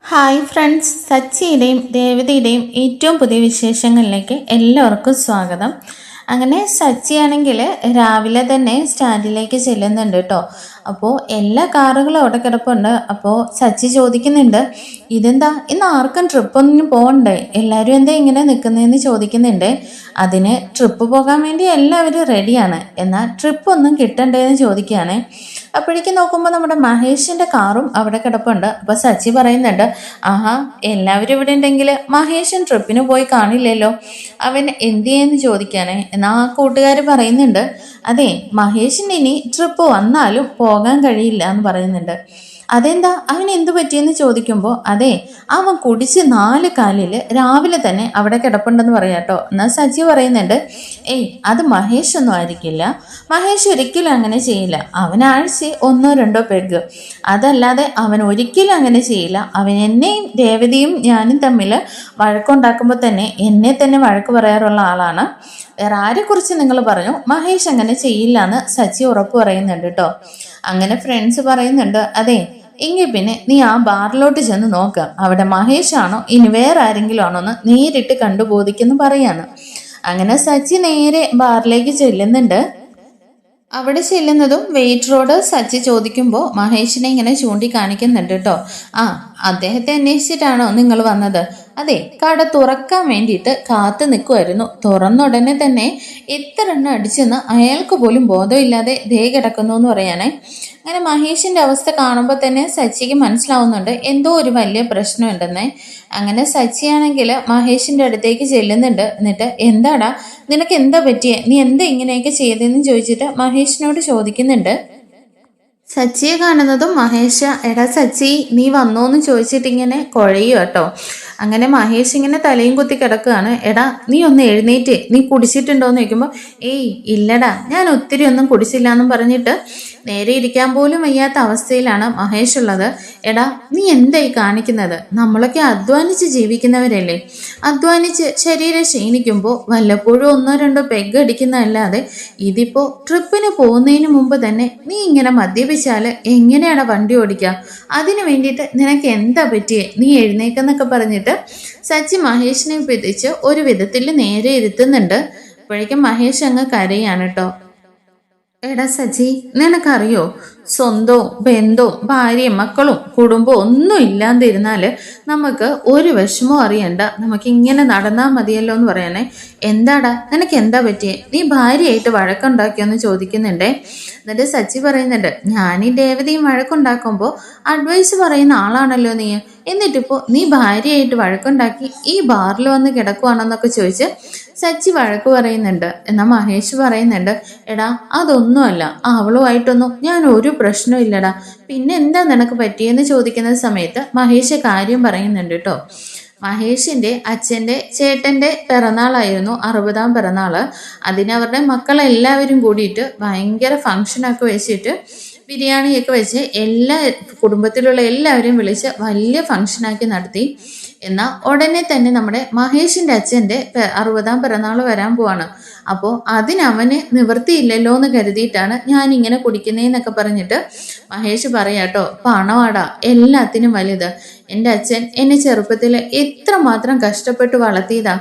Hi friends, സച്ചിയുടെയും രേവതിയുടെയും ഏറ്റവും പുതിയ വിശേഷങ്ങളിലേക്ക് എല്ലാവർക്കും സ്വാഗതം. അങ്ങനെ സച്ചിയാണെങ്കിൽ രാവിലെ തന്നെ സ്റ്റാൻഡിലേക്ക് ചെല്ലുന്നുണ്ട് കേട്ടോ. അപ്പോൾ എല്ലാ കാറുകളും അവിടെ കിടപ്പുണ്ട്. അപ്പോൾ സച്ചി ചോദിക്കുന്നുണ്ട്, ഇതെന്താ ഇന്ന് ആർക്കും ട്രിപ്പൊന്നും പോകണ്ടേ, എല്ലാവരും എന്താ ഇങ്ങനെ നിൽക്കുന്നതെന്ന് ചോദിക്കുന്നുണ്ട്. അതിന് ട്രിപ്പ് പോകാൻ വേണ്ടി എല്ലാവരും റെഡിയാണ്, എന്നാൽ ട്രിപ്പൊന്നും കിട്ടണ്ടേന്ന് ചോദിക്കുകയാണ്. അപ്പോഴേക്കും നോക്കുമ്പോൾ നമ്മുടെ മഹേഷിൻ്റെ കാറും അവിടെ കിടപ്പുണ്ട്. അപ്പോൾ സച്ചി പറയുന്നുണ്ട്, ആഹാ, എല്ലാവരും ഇവിടെ ഉണ്ടെങ്കിൽ മഹേഷൻ ട്രിപ്പിന് പോയി കാണില്ലല്ലോ, അവൻ എന്ത് ചെയ്യുമെന്ന് ചോദിക്കാനേ. എന്നാൽ ആ കൂട്ടുകാർ പറയുന്നുണ്ട്, അതെ, മഹേഷിന് ഇനി ട്രിപ്പ് വന്നാലും പോകാൻ കഴിയില്ല എന്ന് പറയുന്നുണ്ട്. അതെന്താ, അവൻ എന്തു പറ്റിയെന്ന് ചോദിക്കുമ്പോൾ, അതെ, അവൻ കുടിച്ച് 4 കാലിൽ രാവിലെ തന്നെ അവിടെ കിടപ്പുണ്ടെന്ന് പറയാട്ടോ. എന്നാൽ സജി പറയുന്നുണ്ട്, ഏയ്, അത് മഹേഷ് ഒന്നും ആയിരിക്കില്ല, മഹേഷ് ഒരിക്കലും അങ്ങനെ ചെയ്യില്ല, അവൻ ആഴ്ച 1-2 പെഗ്, അതല്ലാതെ അവൻ ഒരിക്കലും അങ്ങനെ ചെയ്യില്ല. അവൻ എന്നെയും രേവതിയും ഞാനും തമ്മിൽ വഴക്കുണ്ടാക്കുമ്പോൾ തന്നെ എന്നെ തന്നെ വഴക്ക് പറയാറുള്ള ആളാണ്. വേറെ ആരെക്കുറിച്ച് നിങ്ങൾ പറഞ്ഞു, മഹേഷ് അങ്ങനെ ചെയ്യില്ല എന്ന് സച്ചി ഉറപ്പ് പറയുന്നുണ്ട് കേട്ടോ. അങ്ങനെ ഫ്രണ്ട്സ് പറയുന്നുണ്ട്, അതെ, എങ്കിൽ പിന്നെ നീ ആ ബാറിലോട്ട് ചെന്ന് നോക്കുക, അവിടെ മഹേഷ് ആണോ ഇനി വേറെ ആരെങ്കിലും ആണോ എന്ന് നേരിട്ട് കണ്ടു ബോധിക്കുന്നു പറയാണ്. അങ്ങനെ സച്ചി നേരെ ബാറിലേക്ക് ചെല്ലുന്നുണ്ട്. അവിടെ ചെല്ലുന്നതും വെയിറ്ററോട് സച്ചി ചോദിക്കുമ്പോൾ മഹേഷിനെ ഇങ്ങനെ ചൂണ്ടിക്കാണിക്കുന്നുണ്ട് കേട്ടോ. ആ, അദ്ദേഹത്തെ അന്വേഷിച്ചിട്ടാണോ നിങ്ങൾ വന്നത്? അതെ, കട തുറക്കാൻ വേണ്ടിയിട്ട് കാത്തു നിൽക്കുമായിരുന്നു. തുറന്ന ഉടനെ തന്നെ എത്ര എണ്ണം അടിച്ചെന്ന് അയാൾക്ക് പോലും ബോധമില്ലാതെ ദേ കിടക്കുന്നു എന്ന് പറയാനേ. അങ്ങനെ മഹേഷിന്റെ അവസ്ഥ കാണുമ്പോൾ തന്നെ സച്ചിക്ക് മനസ്സിലാവുന്നുണ്ട് എന്തോ ഒരു വലിയ പ്രശ്നമുണ്ടെന്നേ. അങ്ങനെ സച്ചിയാണെങ്കിൽ മഹേഷിന്റെ അടുത്തേക്ക് ചെല്ലുന്നുണ്ട്. എന്നിട്ട്, എന്താടാ, നിനക്ക് എന്താ പറ്റിയേ, നീ എന്താ ഇങ്ങനെയൊക്കെ ചെയ്തതെന്ന് ചോദിച്ചിട്ട് മഹേഷിനോട് ചോദിക്കുന്നുണ്ട്. സച്ചിയെ കാണുന്നതും മഹേഷ, എടാ സച്ചി, നീ വന്നോന്ന് ചോദിച്ചിട്ട് ഇങ്ങനെ കുഴയും കേട്ടോ. അങ്ങനെ മഹേഷ് ഇങ്ങനെ തലയും കുത്തി കിടക്കുകയാണ്. എടാ, നീ ഒന്ന് എഴുന്നേറ്റ്, നീ കുടിച്ചിട്ടുണ്ടോയെന്ന് ചോദിക്കുമ്പോൾ, ഏയ് ഇല്ലടാ, ഞാൻ ഒത്തിരി ഒന്നും കുടിച്ചില്ല എന്നും പറഞ്ഞിട്ട് നേരെ ഇരിക്കാൻ പോലും വയ്യാത്ത അവസ്ഥയിലാണ് മഹേഷ് ഉള്ളത്. എടാ, നീ എന്തായി കാണിക്കുന്നത്? നമ്മളൊക്കെ അധ്വാനിച്ച് ജീവിക്കുന്നവരല്ലേ, അധ്വാനിച്ച് ശരീരം ക്ഷീണിക്കുമ്പോൾ വല്ലപ്പോഴും 1-2 പെഗ് അടിക്കുന്നതല്ലാതെ ഇതിപ്പോൾ ട്രിപ്പിന് പോകുന്നതിന് മുമ്പ് തന്നെ നീ ഇങ്ങനെ മദ്യപിച്ചാൽ എങ്ങനെയാണ് വണ്ടി ഓടിക്കുക? അതിന് വേണ്ടിയിട്ട് നിനക്ക് എന്താ പറ്റിയേ, നീ എഴുന്നേക്കെന്നൊക്കെ പറഞ്ഞിട്ട് സച്ചി മഹേഷിനെ പിടിച്ച് ഒരു വിധത്തിൽ നേരെ ഇരുത്തുന്നുണ്ട്. അപ്പോഴേക്കും മഹേഷ് അങ്ങ് കരയാണ് കേട്ടോ. എടാ സച്ചി, നിനക്കറിയോ, സ്വന്തവും ബന്ധവും ഭാര്യയും മക്കളും കുടുംബവും ഒന്നും ഇല്ലാതിരുന്നാൽ നമുക്ക് ഒരു വിഷമവും അറിയണ്ട, നമുക്ക് ഇങ്ങനെ നടന്നാൽ മതിയല്ലോ എന്ന് പറയാനേ. എന്താടാ, നിനക്ക് എന്താ പറ്റിയേ, നീ ഭാര്യയായിട്ട് വഴക്കുണ്ടാക്കിയോന്ന് ചോദിക്കുന്നുണ്ടേ. എന്നിട്ട് സച്ചി പറയുന്നുണ്ട്, ഞാൻ ഈ ദേവതയും വഴക്കുണ്ടാക്കുമ്പോൾ അഡ്വൈസ് പറയുന്ന ആളാണല്ലോ നീ, എന്നിട്ടിപ്പോൾ നീ ഭാര്യയായിട്ട് വഴക്കുണ്ടാക്കി ഈ ബാറിൽ വന്ന് കിടക്കുവാണെന്നൊക്കെ ചോദിച്ച് സച്ചി വഴക്ക് പറയുന്നുണ്ട്. എന്നാൽ മഹേഷ് പറയുന്നുണ്ട്, എടാ, അതൊന്നുമല്ല, അവളുമായിട്ടൊന്നും ഞാൻ ഒരു പ്രശ്നവും ഇല്ലടാ, പിന്നെ എന്താ നിനക്ക് പറ്റിയെന്ന് ചോദിക്കുന്ന സമയത്ത് മഹേഷ് കാര്യം പറയുന്നുണ്ട് കേട്ടോ. മഹേഷിൻ്റെ അച്ഛൻ്റെ ചേട്ടൻ്റെ പിറന്നാളായിരുന്നു, 60ാം പിറന്നാള്. അതിനവരുടെ മക്കളെല്ലാവരും കൂടിയിട്ട് ഭയങ്കര ഫങ്ഷനൊക്കെ വെച്ചിട്ട് ബിരിയാണിയൊക്കെ വെച്ച് എല്ലാ കുടുംബത്തിലുള്ള എല്ലാവരെയും വിളിച്ച് വലിയ ഫങ്ഷനാക്കി നടത്തി. എന്നാൽ ഉടനെ തന്നെ നമ്മുടെ മഹേഷിൻ്റെ അച്ഛൻ്റെ 60ാം പിറന്നാൾ വരാൻ പോവാണ്. അപ്പോൾ അതിനവന് നിവൃത്തിയില്ലല്ലോ എന്ന് കരുതിയിട്ടാണ് ഞാൻ ഇങ്ങനെ കുടിക്കുന്നതെന്നൊക്കെ പറഞ്ഞിട്ട് മഹേഷ് പറയാട്ടോ, പണമാടാ എല്ലാത്തിനും വലുത്, എൻ്റെ അച്ഛൻ എന്നെ ചെറുപ്പത്തിൽ എത്രമാത്രം കഷ്ടപ്പെട്ട് വളർത്തിയതാ,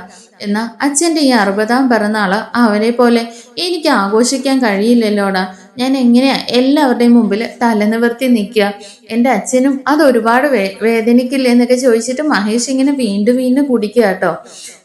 എന്നാൽ അച്ഛൻ്റെ ഈ 60ാം പിറന്നാള് അവരെ പോലെ എനിക്ക് ആഘോഷിക്കാൻ കഴിയില്ലല്ലോടാ, ഞാൻ എങ്ങനെയാ എല്ലാവരുടെയും മുമ്പിൽ തലനിവർത്തി നിൽക്കുക, എൻ്റെ അച്ഛനും അത് ഒരുപാട് വേദനിക്കില്ലേ എന്നൊക്കെ ചോദിച്ചിട്ട് മഹേഷ് ഇങ്ങനെ വീണ്ടും വീണ്ടും കുടിക്കുക കേട്ടോ.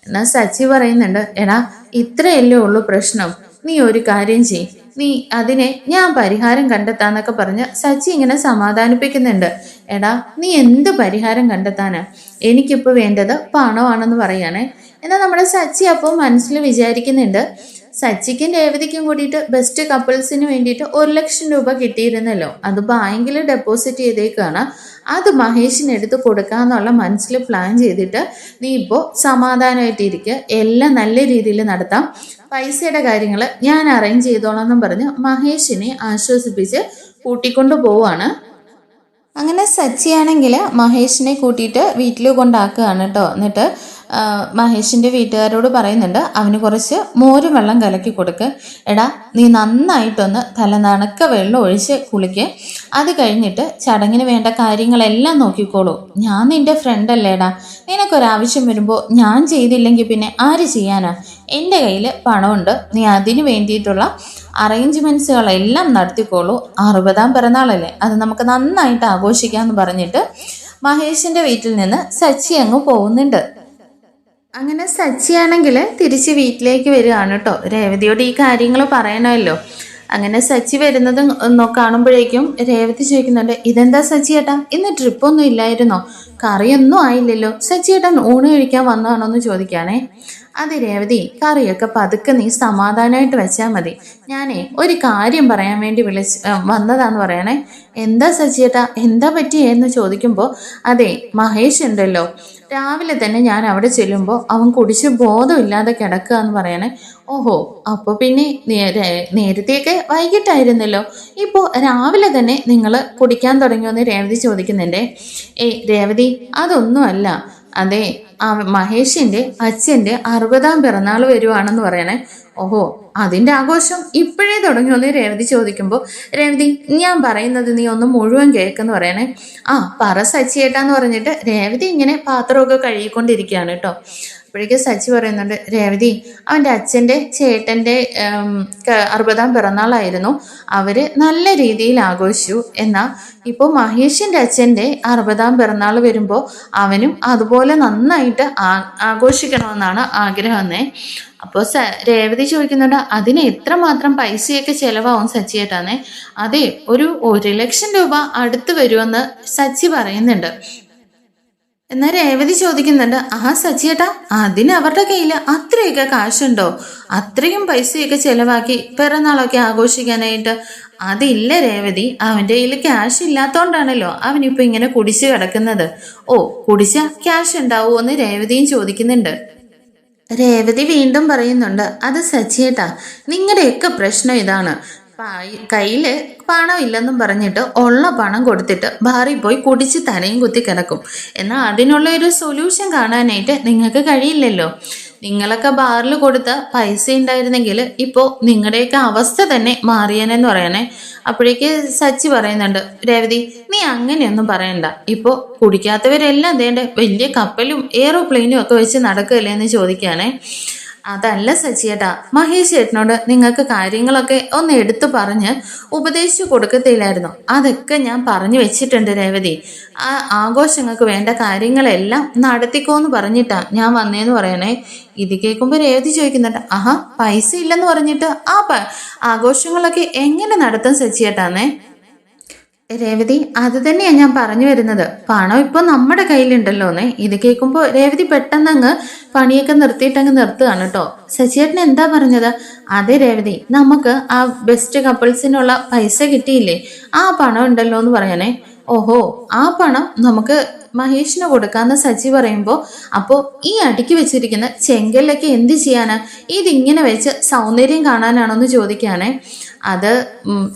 എന്നാൽ സച്ചി പറയുന്നുണ്ട്, എടാ, ഇത്രയല്ലേ ഉള്ളൂ പ്രശ്നം, നീ ഒരു കാര്യം ചെയ്, നീ അതിനെ ഞാൻ പരിഹാരം കണ്ടെത്താന്നൊക്കെ പറഞ്ഞ് സച്ചി ഇങ്ങനെ സമാധാനിപ്പിക്കുന്നുണ്ട്. എടാ, നീ എന്ത് പരിഹാരം കണ്ടെത്താനാ, എനിക്കിപ്പോൾ വേണ്ടത് പണമാണെന്ന് പറയാനേ. എന്നാൽ നമ്മുടെ സച്ചി അപ്പോൾ മനസ്സിൽ വിചാരിക്കുന്നുണ്ട്, സച്ചിക്കും രേവതിക്കും കൂടിയിട്ട് ബെസ്റ്റ് കപ്പിൾസിന് വേണ്ടിയിട്ട് 1 ലക്ഷം രൂപ കിട്ടിയിരുന്നല്ലോ, അത് ബാങ്കിൽ ഡെപ്പോസിറ്റ് ചെയ്തേക്കാണ്, അത് മഹേഷിന് എടുത്ത് കൊടുക്കാന്നുള്ള മനസ്സിൽ പ്ലാൻ ചെയ്തിട്ട് നീ ഇപ്പോൾ സമാധാനമായിട്ടിരിക്കുക, എല്ലാം നല്ല രീതിയിൽ നടത്താം, പൈസയുടെ കാര്യങ്ങൾ ഞാൻ അറേഞ്ച് ചെയ്തോളാം എന്നും പറഞ്ഞ് മഹേഷിനെ ആശ്വസിപ്പിച്ച് കൂട്ടിക്കൊണ്ടു പോവാണ്. അങ്ങനെ സച്ചിയാണെങ്കിൽ മഹേഷിനെ കൂട്ടിയിട്ട് വീട്ടിൽ കൊണ്ടാക്കുകയാണ് കേട്ടോ. എന്നിട്ട് മഹേഷിൻ്റെ വീട്ടുകാരോട് പറയുന്നുണ്ട് അവന് കുറച്ച് മോരും വെള്ളം കലക്കി കൊടുക്ക്. എടാ നീ നന്നായിട്ടൊന്ന് തലനണക്ക വെള്ളം ഒഴിച്ച് കുളിക്ക്. അത് കഴിഞ്ഞിട്ട് ചടങ്ങിന് വേണ്ട കാര്യങ്ങളെല്ലാം നോക്കിക്കോളൂ. ഞാൻ നിൻ്റെ ഫ്രണ്ടല്ലേടാ. നിനക്കൊരാവശ്യം വരുമ്പോൾ ഞാൻ ചെയ്തില്ലെങ്കിൽ പിന്നെ ആര് ചെയ്യാനാ? എൻ്റെ കയ്യിൽ പണമുണ്ട്. നീ അതിന് വേണ്ടിയിട്ടുള്ള അറേഞ്ച്മെൻറ്റ്സുകളെല്ലാം നടത്തിക്കോളൂ. 60-ാം പിറന്നാളല്ലേ, അത് നമുക്ക് നന്നായിട്ട് ആഘോഷിക്കാമെന്ന് പറഞ്ഞിട്ട് മഹേഷിൻ്റെ വീട്ടിൽ നിന്ന് സച്ചി അങ്ങ് പോകുന്നുണ്ട്. അങ്ങനെ സച്ചിയാണെങ്കിൽ തിരിച്ച് വീട്ടിലേക്ക് വരികയാണ് കേട്ടോ. രേവതിയോട് ഈ കാര്യങ്ങൾ പറയണമല്ലോ. അങ്ങനെ സച്ചി വരുന്നത് കാണുമ്പോഴേക്കും രേവതി ചോദിക്കുന്നുണ്ട്, ഇതെന്താ സച്ചിയേട്ടാ, ഇന്ന് ട്രിപ്പൊന്നും ഇല്ലായിരുന്നോ? കറിയൊന്നും ആയില്ലല്ലോ. സച്ചിയേട്ടൻ ഊണ് കഴിക്കാൻ വന്നതാണോ എന്ന് ചോദിക്കുകയാണേ. അത് രേവതി, കറിയൊക്കെ പതുക്കെ നീ സമാധാനമായിട്ട് വെച്ചാൽ മതി. ഞാനേ ഒരു കാര്യം പറയാൻ വേണ്ടി വന്നതാന്ന് പറയണേ. എന്താ സച്ചിയേട്ടാ, എന്താ പറ്റിയെന്ന് ചോദിക്കുമ്പോൾ, അതെ മഹേഷ് ഉണ്ടല്ലോ, രാവിലെ തന്നെ ഞാൻ അവിടെ ചെല്ലുമ്പോൾ അവൻ കുടിച്ച് ബോധമില്ലാതെ കിടക്കുക എന്ന് പറയണേ. ഓഹോ, അപ്പോൾ പിന്നെ നേരത്തെയൊക്കെ വൈകിട്ടായിരുന്നല്ലോ, ഇപ്പോൾ രാവിലെ തന്നെ നിങ്ങൾ കുടിക്കാൻ തുടങ്ങിയോന്ന് രേവതി ചോദിക്കുന്നുണ്ടേ. രേവതി, അതൊന്നുമല്ല. അതെ, മഹേഷിൻ്റെ അച്ഛൻ്റെ 60-ാം പിറന്നാൾ വരുവാണെന്ന് പറയണേ. ഓഹോ, അതിൻ്റെ ആഘോഷം ഇപ്പോഴേ തുടങ്ങിയോന്ന് രേവതി ചോദിക്കുമ്പോൾ, രേവതി ഞാൻ പറയുന്നത് നീ ഒന്ന് മുഴുവൻ കേൾക്കെന്ന് പറയണേ. പറ സച്ചിയേട്ടാന്ന് പറഞ്ഞിട്ട് രേവതി ഇങ്ങനെ പാത്രമൊക്കെ കഴുകിക്കൊണ്ടിരിക്കുകയാണ് കേട്ടോ. അപ്പോഴേക്കും സച്ചി പറയുന്നുണ്ട്, രേവതി അവൻ്റെ അച്ഛൻ്റെ ചേട്ടൻ്റെ 60-ാം പിറന്നാളായിരുന്നു. അവർ നല്ല രീതിയിൽ ആഘോഷിച്ചു. എന്നാൽ ഇപ്പോൾ മഹേഷിൻ്റെ അച്ഛൻ്റെ 60-ാം പിറന്നാൾ വരുമ്പോൾ അവനും അതുപോലെ നന്നായിട്ട് ആഘോഷിക്കണമെന്നാണ് ആഗ്രഹമെന്നേ. അപ്പോൾ രേവതി ചോദിക്കുന്നുണ്ട്, അതിന് എത്രമാത്രം പൈസയൊക്കെ ചിലവാകും സച്ചിയേട്ടാന്നേ? അതെ, ഒരു 1,00,000 രൂപ അടുത്ത് വരുമെന്ന് സച്ചി പറയുന്നുണ്ട്. എന്നാൽ രേവതി ചോദിക്കുന്നുണ്ട്, സച്ചിയേട്ടാ, അതിന് അവരുടെ കയ്യിൽ അത്രയൊക്കെ കാശുണ്ടോ? അത്രയും പൈസയൊക്കെ ചിലവാക്കി പിറന്നാളൊക്കെ ആഘോഷിക്കാനായിട്ട്? അതില്ല രേവതി, അവൻ്റെ കയ്യിൽ ക്യാഷ് ഇല്ലാത്തതുകൊണ്ടാണല്ലോ അവനിപ്പോൾ ഇങ്ങനെ കുടിച്ച് കിടക്കുന്നത്. ഓ, കുടിച്ച ക്യാഷ് ഉണ്ടാവുമോ എന്ന് രേവതിയും ചോദിക്കുന്നുണ്ട്. രേവതി വീണ്ടും പറയുന്നുണ്ട്, അത് സച്ചിയേട്ടാ, നിങ്ങളുടെയൊക്കെ പ്രശ്നം ഇതാണ്. കയ്യിൽ പണം ഇല്ലെന്നും പറഞ്ഞിട്ട് ഉള്ള പണം കൊടുത്തിട്ട് ബാറിൽ പോയി കുടിച്ച് തലയും കുത്തി കിടക്കും. എന്നാൽ അതിനുള്ള ഒരു സൊല്യൂഷൻ കാണാനായിട്ട് നിങ്ങൾക്ക് കഴിയില്ലല്ലോ. നിങ്ങളൊക്കെ ബാറിൽ കൊടുത്ത പൈസ ഉണ്ടായിരുന്നെങ്കിൽ ഇപ്പോൾ നിങ്ങളുടെയൊക്കെ അവസ്ഥ തന്നെ മാറിയേനെന്ന് പറയണേ. അപ്പോഴേക്ക് സച്ചി പറയുന്നുണ്ട്, രേവതി നീ അങ്ങനെയൊന്നും പറയണ്ട. ഇപ്പോൾ കുടിക്കാത്തവരെല്ലാം ദേണ്ട വലിയ കപ്പലും എയറോപ്ലെയിനും ഒക്കെ വെച്ച് നടക്കുകയല്ലേ എന്ന് ചോദിക്കുകയാണേ. അതല്ല സച്ചിയേട്ടാ, മഹേഷ് ചേട്ടനോട് നിങ്ങൾക്ക് കാര്യങ്ങളൊക്കെ ഒന്ന് എടുത്തു പറഞ്ഞ് ഉപദേശിച്ചു കൊടുക്കത്തില്ലായിരുന്നു? അതൊക്കെ ഞാൻ പറഞ്ഞു വെച്ചിട്ടുണ്ട് രേവതി. ആഘോഷങ്ങൾക്ക് വേണ്ട കാര്യങ്ങളെല്ലാം നടത്തിക്കോന്ന് പറഞ്ഞിട്ടാ ഞാൻ വന്നേന്ന് പറയണേ. ഇത് കേൾക്കുമ്പോൾ രേവതി ചോദിക്കുന്നുണ്ട്, പൈസ ഇല്ലെന്ന് പറഞ്ഞിട്ട് ആഘോഷങ്ങളൊക്കെ എങ്ങനെ നടത്തും സച്ചിയേട്ടാന്നേ? രേവതി, അത് തന്നെയാണ് ഞാൻ പറഞ്ഞു വരുന്നത്. പണം ഇപ്പോൾ നമ്മുടെ കയ്യിലുണ്ടല്ലോന്നേ. ഇത് കേൾക്കുമ്പോൾ രേവതി പെട്ടെന്ന് അങ്ങ് പണിയൊക്കെ നിർത്തിയിട്ടങ്ങ് നിർത്തുകയാണ് കേട്ടോ. സച്ചിയേട്ടൻ എന്താ പറഞ്ഞത്? അതെ രേവതി, നമുക്ക് ആ ബെസ്റ്റ് കപ്പിൾസിനുള്ള പൈസ കിട്ടിയില്ലേ, ആ പണം ഉണ്ടല്ലോ എന്ന് പറയണേ. ഓഹോ, ആ പണം നമുക്ക് മഹേഷിന് കൊടുക്കാന്ന് സച്ചി പറയുമ്പോൾ, അപ്പോൾ ഈ അടുക്കി വെച്ചിരിക്കുന്ന ചെങ്കല്ലൊക്കെ എന്ത് ചെയ്യാനാ? ഇതിങ്ങനെ വെച്ച് സൗന്ദര്യം കാണാനാണോന്ന് ചോദിക്കുകയാണേ. അത്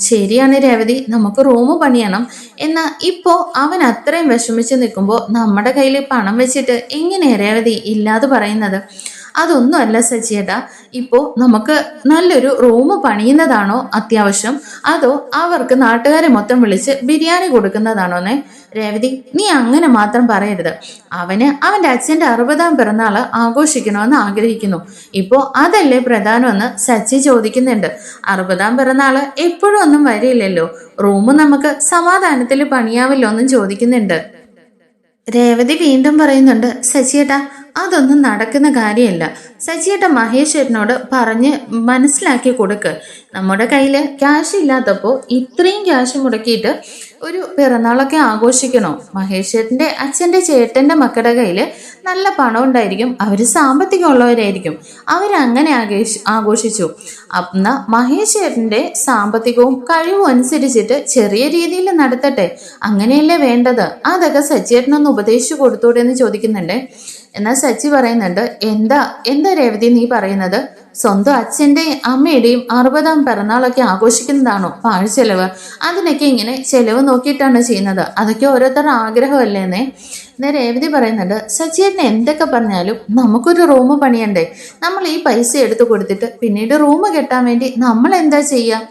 ശരിയാണ് രേവതി, നമുക്ക് റൂം പണിയണം. എന്നാൽ ഇപ്പോൾ അവൻ അത്രയും വിഷമിച്ച് നിൽക്കുമ്പോൾ നമ്മുടെ കയ്യിൽ പണം വെച്ചിട്ട് എങ്ങനെയാണ് രേവതി ഇല്ലാതെ പറയുന്നത്? അതൊന്നും അല്ല സച്ചിയേട്ടാ, ഇപ്പോൾ നമുക്ക് നല്ലൊരു റൂം പണിയുന്നതാണോ അത്യാവശ്യം, അതോ അവർക്ക് നാട്ടുകാരെ മൊത്തം വിളിച്ച് ബിരിയാണി കൊടുക്കുന്നതാണോന്നേ? രേവതി, നീ അങ്ങനെ മാത്രം പറയരുത്. അവന് അവൻ്റെ അച്ഛൻ്റെ 60-ാം പിറന്നാൾ ആഘോഷിക്കണമെന്ന് ആഗ്രഹിക്കുന്നു. ഇപ്പോൾ അതല്ലേ പ്രധാനമെന്ന് സച്ചി ചോദിക്കുന്നുണ്ട്. 60-ാം പിറന്നാൾ എപ്പോഴും ഒന്നും വരില്ലല്ലോ, റൂം നമുക്ക് സമാധാനത്തിൽ പണിയാവല്ലോ എന്നും ചോദിക്കുന്നുണ്ട്. രേവതി വീണ്ടും പറയുന്നുണ്ട്, സച്ചിയേട്ടാ അതൊന്നും നടക്കുന്ന കാര്യമല്ല. സച്ചിയേട്ട മഹേഷ് ചേട്ടനോട് പറഞ്ഞ് മനസ്സിലാക്കി കൊടുക്ക്. നമ്മുടെ കയ്യിൽ ക്യാഷ് ഇല്ലാത്തപ്പോൾ ഇത്രയും ക്യാഷ് മുടക്കിയിട്ട് ഒരു പിറന്നാളൊക്കെ ആഘോഷിക്കണോ? മഹേഷ് ചേട്ടൻ്റെ അച്ഛൻ്റെ ചേട്ടൻ്റെ മക്കളുടെ കയ്യിൽ നല്ല പണം ഉണ്ടായിരിക്കും, അവർ സാമ്പത്തികമുള്ളവരായിരിക്കും, അവരങ്ങനെ ആഘോഷിച്ചു. എന്നാൽ മഹേഷ് ചേട്ടൻ്റെ സാമ്പത്തികവും കഴിവും അനുസരിച്ചിട്ട് ചെറിയ രീതിയിൽ നടത്തട്ടെ, അങ്ങനെയല്ലേ വേണ്ടത്? അതൊക്കെ സച്ചിയേട്ടനൊന്ന് ഉപദേശിച്ചു കൊടുത്തൂടെ എന്ന് ചോദിക്കുന്നുണ്ട്. എന്നാൽ സച്ചി പറയുന്നുണ്ട്, എന്താ രേവതി നീ പറയുന്നത്? സ്വന്തം അച്ഛൻ്റെയും അമ്മയുടെയും 60-ാം പിറന്നാളൊക്കെ ആഘോഷിക്കുന്നതാണോ പാഴ്ചെലവ്? അതിനൊക്കെ ഇങ്ങനെ ചെലവ് നോക്കിയിട്ടാണ് ചെയ്യുന്നത്, അതൊക്കെ ഓരോരുത്തരുടെ ആഗ്രഹമല്ലേന്നേ. എന്നാൽ രേവതി പറയുന്നുണ്ട്, സച്ചിയേട്ടന് എന്തൊക്കെ പറഞ്ഞാലും നമുക്കൊരു റൂം പണിയണ്ടേ? നമ്മൾ ഈ പൈസ എടുത്തു കൊടുത്തിട്ട് പിന്നീട് റൂം കെട്ടാൻ വേണ്ടി നമ്മൾ എന്താ ചെയ്യുക?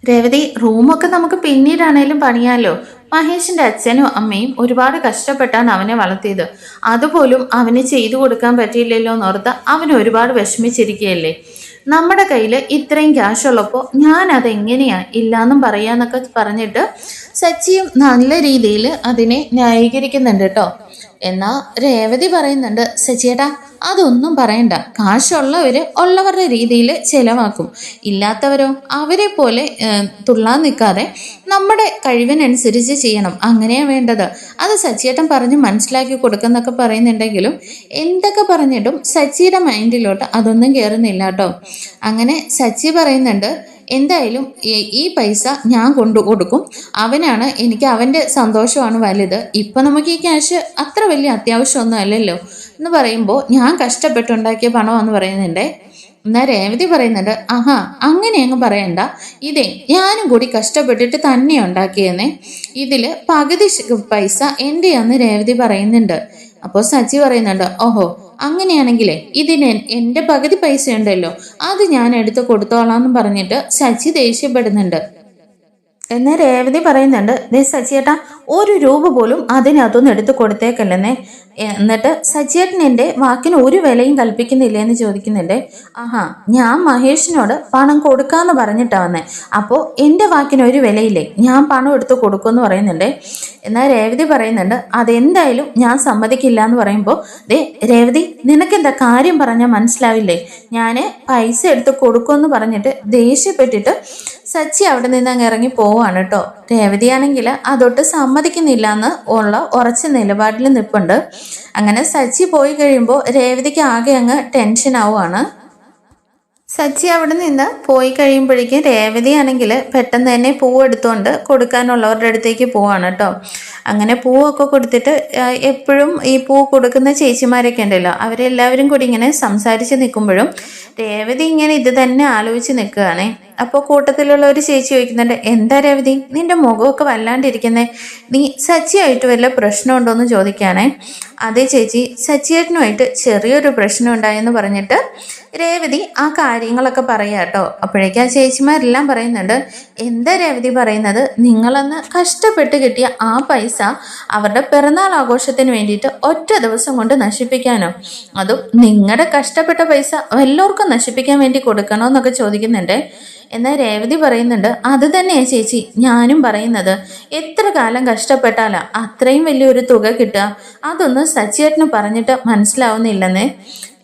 രേവതി, റൂമൊക്കെ നമുക്ക് പിന്നീടാണേലും പണിയാലോ. മഹേഷിന്റെ അച്ഛനും അമ്മയും ഒരുപാട് കഷ്ടപ്പെട്ടാണ് അവനെ വളർത്തിയത്. അതുപോലും അവന് ചെയ്തു കൊടുക്കാൻ പറ്റിയില്ലല്ലോ എന്നോർത്ത് അവൻ ഒരുപാട് വിഷമിച്ചിരിക്കുകയല്ലേ. നമ്മുടെ കയ്യിൽ ഇത്രയും ക്യാഷ് ഉള്ളപ്പോൾ ഞാൻ അതെങ്ങനെയാ ഇല്ലാന്നും പറയാന്നൊക്കെ പറഞ്ഞിട്ട് സച്ചിയും നല്ല രീതിയിൽ അതിനെ ന്യായീകരിക്കുന്നുണ്ട് കേട്ടോ. എന്നാ രേവതി പറയുന്നുണ്ട്, സച്ചിയേട്ടാ അതൊന്നും പറയണ്ട. കാശുള്ളവര് ഉള്ളവരുടെ രീതിയിൽ ചെലവാക്കും, ഇല്ലാത്തവരോ അവരെ പോലെ തുള്ളാൻ നിൽക്കാതെ നമ്മുടെ കഴിവിനനുസരിച്ച് ചെയ്യണം, അങ്ങനെയാ വേണ്ടത്. അത് സച്ചിയേട്ടൻ പറഞ്ഞ് മനസ്സിലാക്കി കൊടുക്കുന്നൊക്കെ പറയുന്നുണ്ടെങ്കിലും എന്തൊക്കെ പറഞ്ഞിട്ടും സച്ചിയുടെ മൈൻഡിലോട്ട് അതൊന്നും കയറുന്നില്ല കേട്ടോ. അങ്ങനെ സച്ചി പറയുന്നുണ്ട്, എന്തായാലും ഈ പൈസ ഞാൻ കൊണ്ടു കൊടുക്കും. അവനാണ് എനിക്ക്, അവൻ്റെ സന്തോഷമാണ് വലുത്. ഇപ്പം നമുക്ക് ഈ ക്യാഷ് അത്ര വലിയ അത്യാവശ്യമൊന്നും അല്ലല്ലോ എന്ന് പറയുമ്പോൾ ഞാൻ കഷ്ടപ്പെട്ടുണ്ടാക്കിയ പണമെന്ന് പറയുന്നുണ്ടേ. എന്നാൽ രേവതി പറയുന്നുണ്ട്, ആഹാ അങ്ങനെ അങ്ങ് പറയണ്ട, ഇതേ ഞാനും കൂടി കഷ്ടപ്പെട്ടിട്ട് തന്നെ ഉണ്ടാക്കിയെന്നേ. ഇതിൽ പകുതി പൈസ എൻ്റെയാന്ന് രേവതി പറയുന്നുണ്ട്. അപ്പോൾ സച്ചി പറയുന്നുണ്ട്, ഓഹോ അങ്ങനെയാണെങ്കിലേ ഇതിന് എൻ്റെ പകുതി പൈസ ഉണ്ടല്ലോ, അത് ഞാൻ എടുത്ത് കൊടുത്തോളാന്ന് പറഞ്ഞിട്ട് സച്ചി ദേഷ്യപ്പെടുന്നുണ്ട്. എന്നാൽ രേവതി പറയുന്നുണ്ട്, സച്ചിയേട്ടാ ഒരു രൂപ പോലും അതിനകത്തൊന്നും എടുത്ത് കൊടുത്തേക്കല്ലെന്നേ. എന്നിട്ട് സച്ചിയേട്ടൻ എൻ്റെ വാക്കിന് ഒരു വിലയും കൽപ്പിക്കുന്നില്ല എന്ന് ചോദിക്കുന്നുണ്ട്. ആഹാ, ഞാൻ മഹേഷിനോട് പണം കൊടുക്കാന്ന് പറഞ്ഞിട്ടാ വന്നേ, അപ്പോൾ എൻ്റെ വാക്കിന് ഒരു വിലയില്ലേ, ഞാൻ പണം എടുത്ത് കൊടുക്കുമെന്ന് പറയുന്നുണ്ട്. എന്നാൽ രേവതി പറയുന്നുണ്ട്, അതെന്തായാലും ഞാൻ സമ്മതിക്കില്ല എന്ന് പറയുമ്പോൾ, രേവതി നിനക്കെന്താ കാര്യം പറഞ്ഞാൽ മനസ്സിലാവില്ലേ? ഞാൻ പൈസ എടുത്ത് കൊടുക്കുമെന്ന് പറഞ്ഞിട്ട് ദേഷ്യപ്പെട്ടിട്ട് സച്ചി അവിടെ നിന്ന് അങ്ങ് ഇറങ്ങി പോവാണ് കേട്ടോ. രേവതിയാണെങ്കിൽ അതൊട്ട് സമ്മതിക്കുന്നില്ല എന്ന് ഉള്ള ഉറച്ച നിലപാടിൽ നിൽപ്പുണ്ട്. അങ്ങനെ സച്ചി പോയി കഴിയുമ്പോൾ രേവതിക്ക് ആകെ അങ്ങ് ടെൻഷൻ ആവുകയാണ്. സച്ചി അവിടെ നിന്ന് പോയി കഴിയുമ്പോഴേക്കും രേവതിയാണെങ്കിൽ പെട്ടെന്ന് തന്നെ പൂവെടുത്തുകൊണ്ട് കൊടുക്കാനുള്ളവരുടെ അടുത്തേക്ക് പോവാണ് കേട്ടോ. അങ്ങനെ പൂവൊക്കെ കൊടുത്തിട്ട് എപ്പോഴും ഈ പൂ കൊടുക്കുന്ന ചേച്ചിമാരൊക്കെ ഉണ്ടല്ലോ, അവരെല്ലാവരും കൂടി ഇങ്ങനെ സംസാരിച്ച് നിൽക്കുമ്പോഴും രേവതി ഇങ്ങനെ ഇത് തന്നെ ആലോചിച്ച് നിൽക്കുകയാണേ. അപ്പോൾ കൂട്ടത്തിലുള്ള ഒരു ചേച്ചി ചോദിക്കുന്നുണ്ട്, എന്താ രേവതി നിന്റെ മുഖമൊക്കെ വല്ലാണ്ടിരിക്കുന്നേ, നീ സച്ചിയായിട്ട് വല്ല പ്രശ്നമുണ്ടോയെന്ന് ചോദിക്കുകയാണേ. അതേ ചേച്ചി, സച്ചിയേട്ടനുമായിട്ട് ചെറിയൊരു പ്രശ്നം ഉണ്ടായെന്ന് പറഞ്ഞിട്ട് രേവതി ആ കാര്യങ്ങളൊക്കെ പറയാം കേട്ടോ. അപ്പോഴേക്കും ആ ചേച്ചിമാരെല്ലാം പറയുന്നുണ്ട്, എന്താ രേവതി പറയുന്നത്, നിങ്ങളന്ന് കഷ്ടപ്പെട്ട് കിട്ടിയ ആ പൈസ അവരുടെ പിറന്നാൾ ആഘോഷത്തിന് വേണ്ടിയിട്ട് ഒറ്റ ദിവസം കൊണ്ട് നശിപ്പിക്കാനോ? അതും നിങ്ങളുടെ കഷ്ടപ്പെട്ട പൈസ വല്ലവർക്കും നശിപ്പിക്കാൻ വേണ്ടി കൊടുക്കണോ എന്നൊക്കെ ചോദിക്കുന്നുണ്ട്. എന്നാൽ രേവതി പറയുന്നുണ്ട്, അത് തന്നെയാ ചേച്ചി ഞാനും പറയുന്നത്, എത്ര കാലം കഷ്ടപ്പെട്ടാലാ അത്രയും വലിയൊരു തുക കിട്ടുക, അതൊന്നും സച്ചിയേട്ടന് പറഞ്ഞിട്ട് മനസ്സിലാവുന്നില്ലെന്നേ.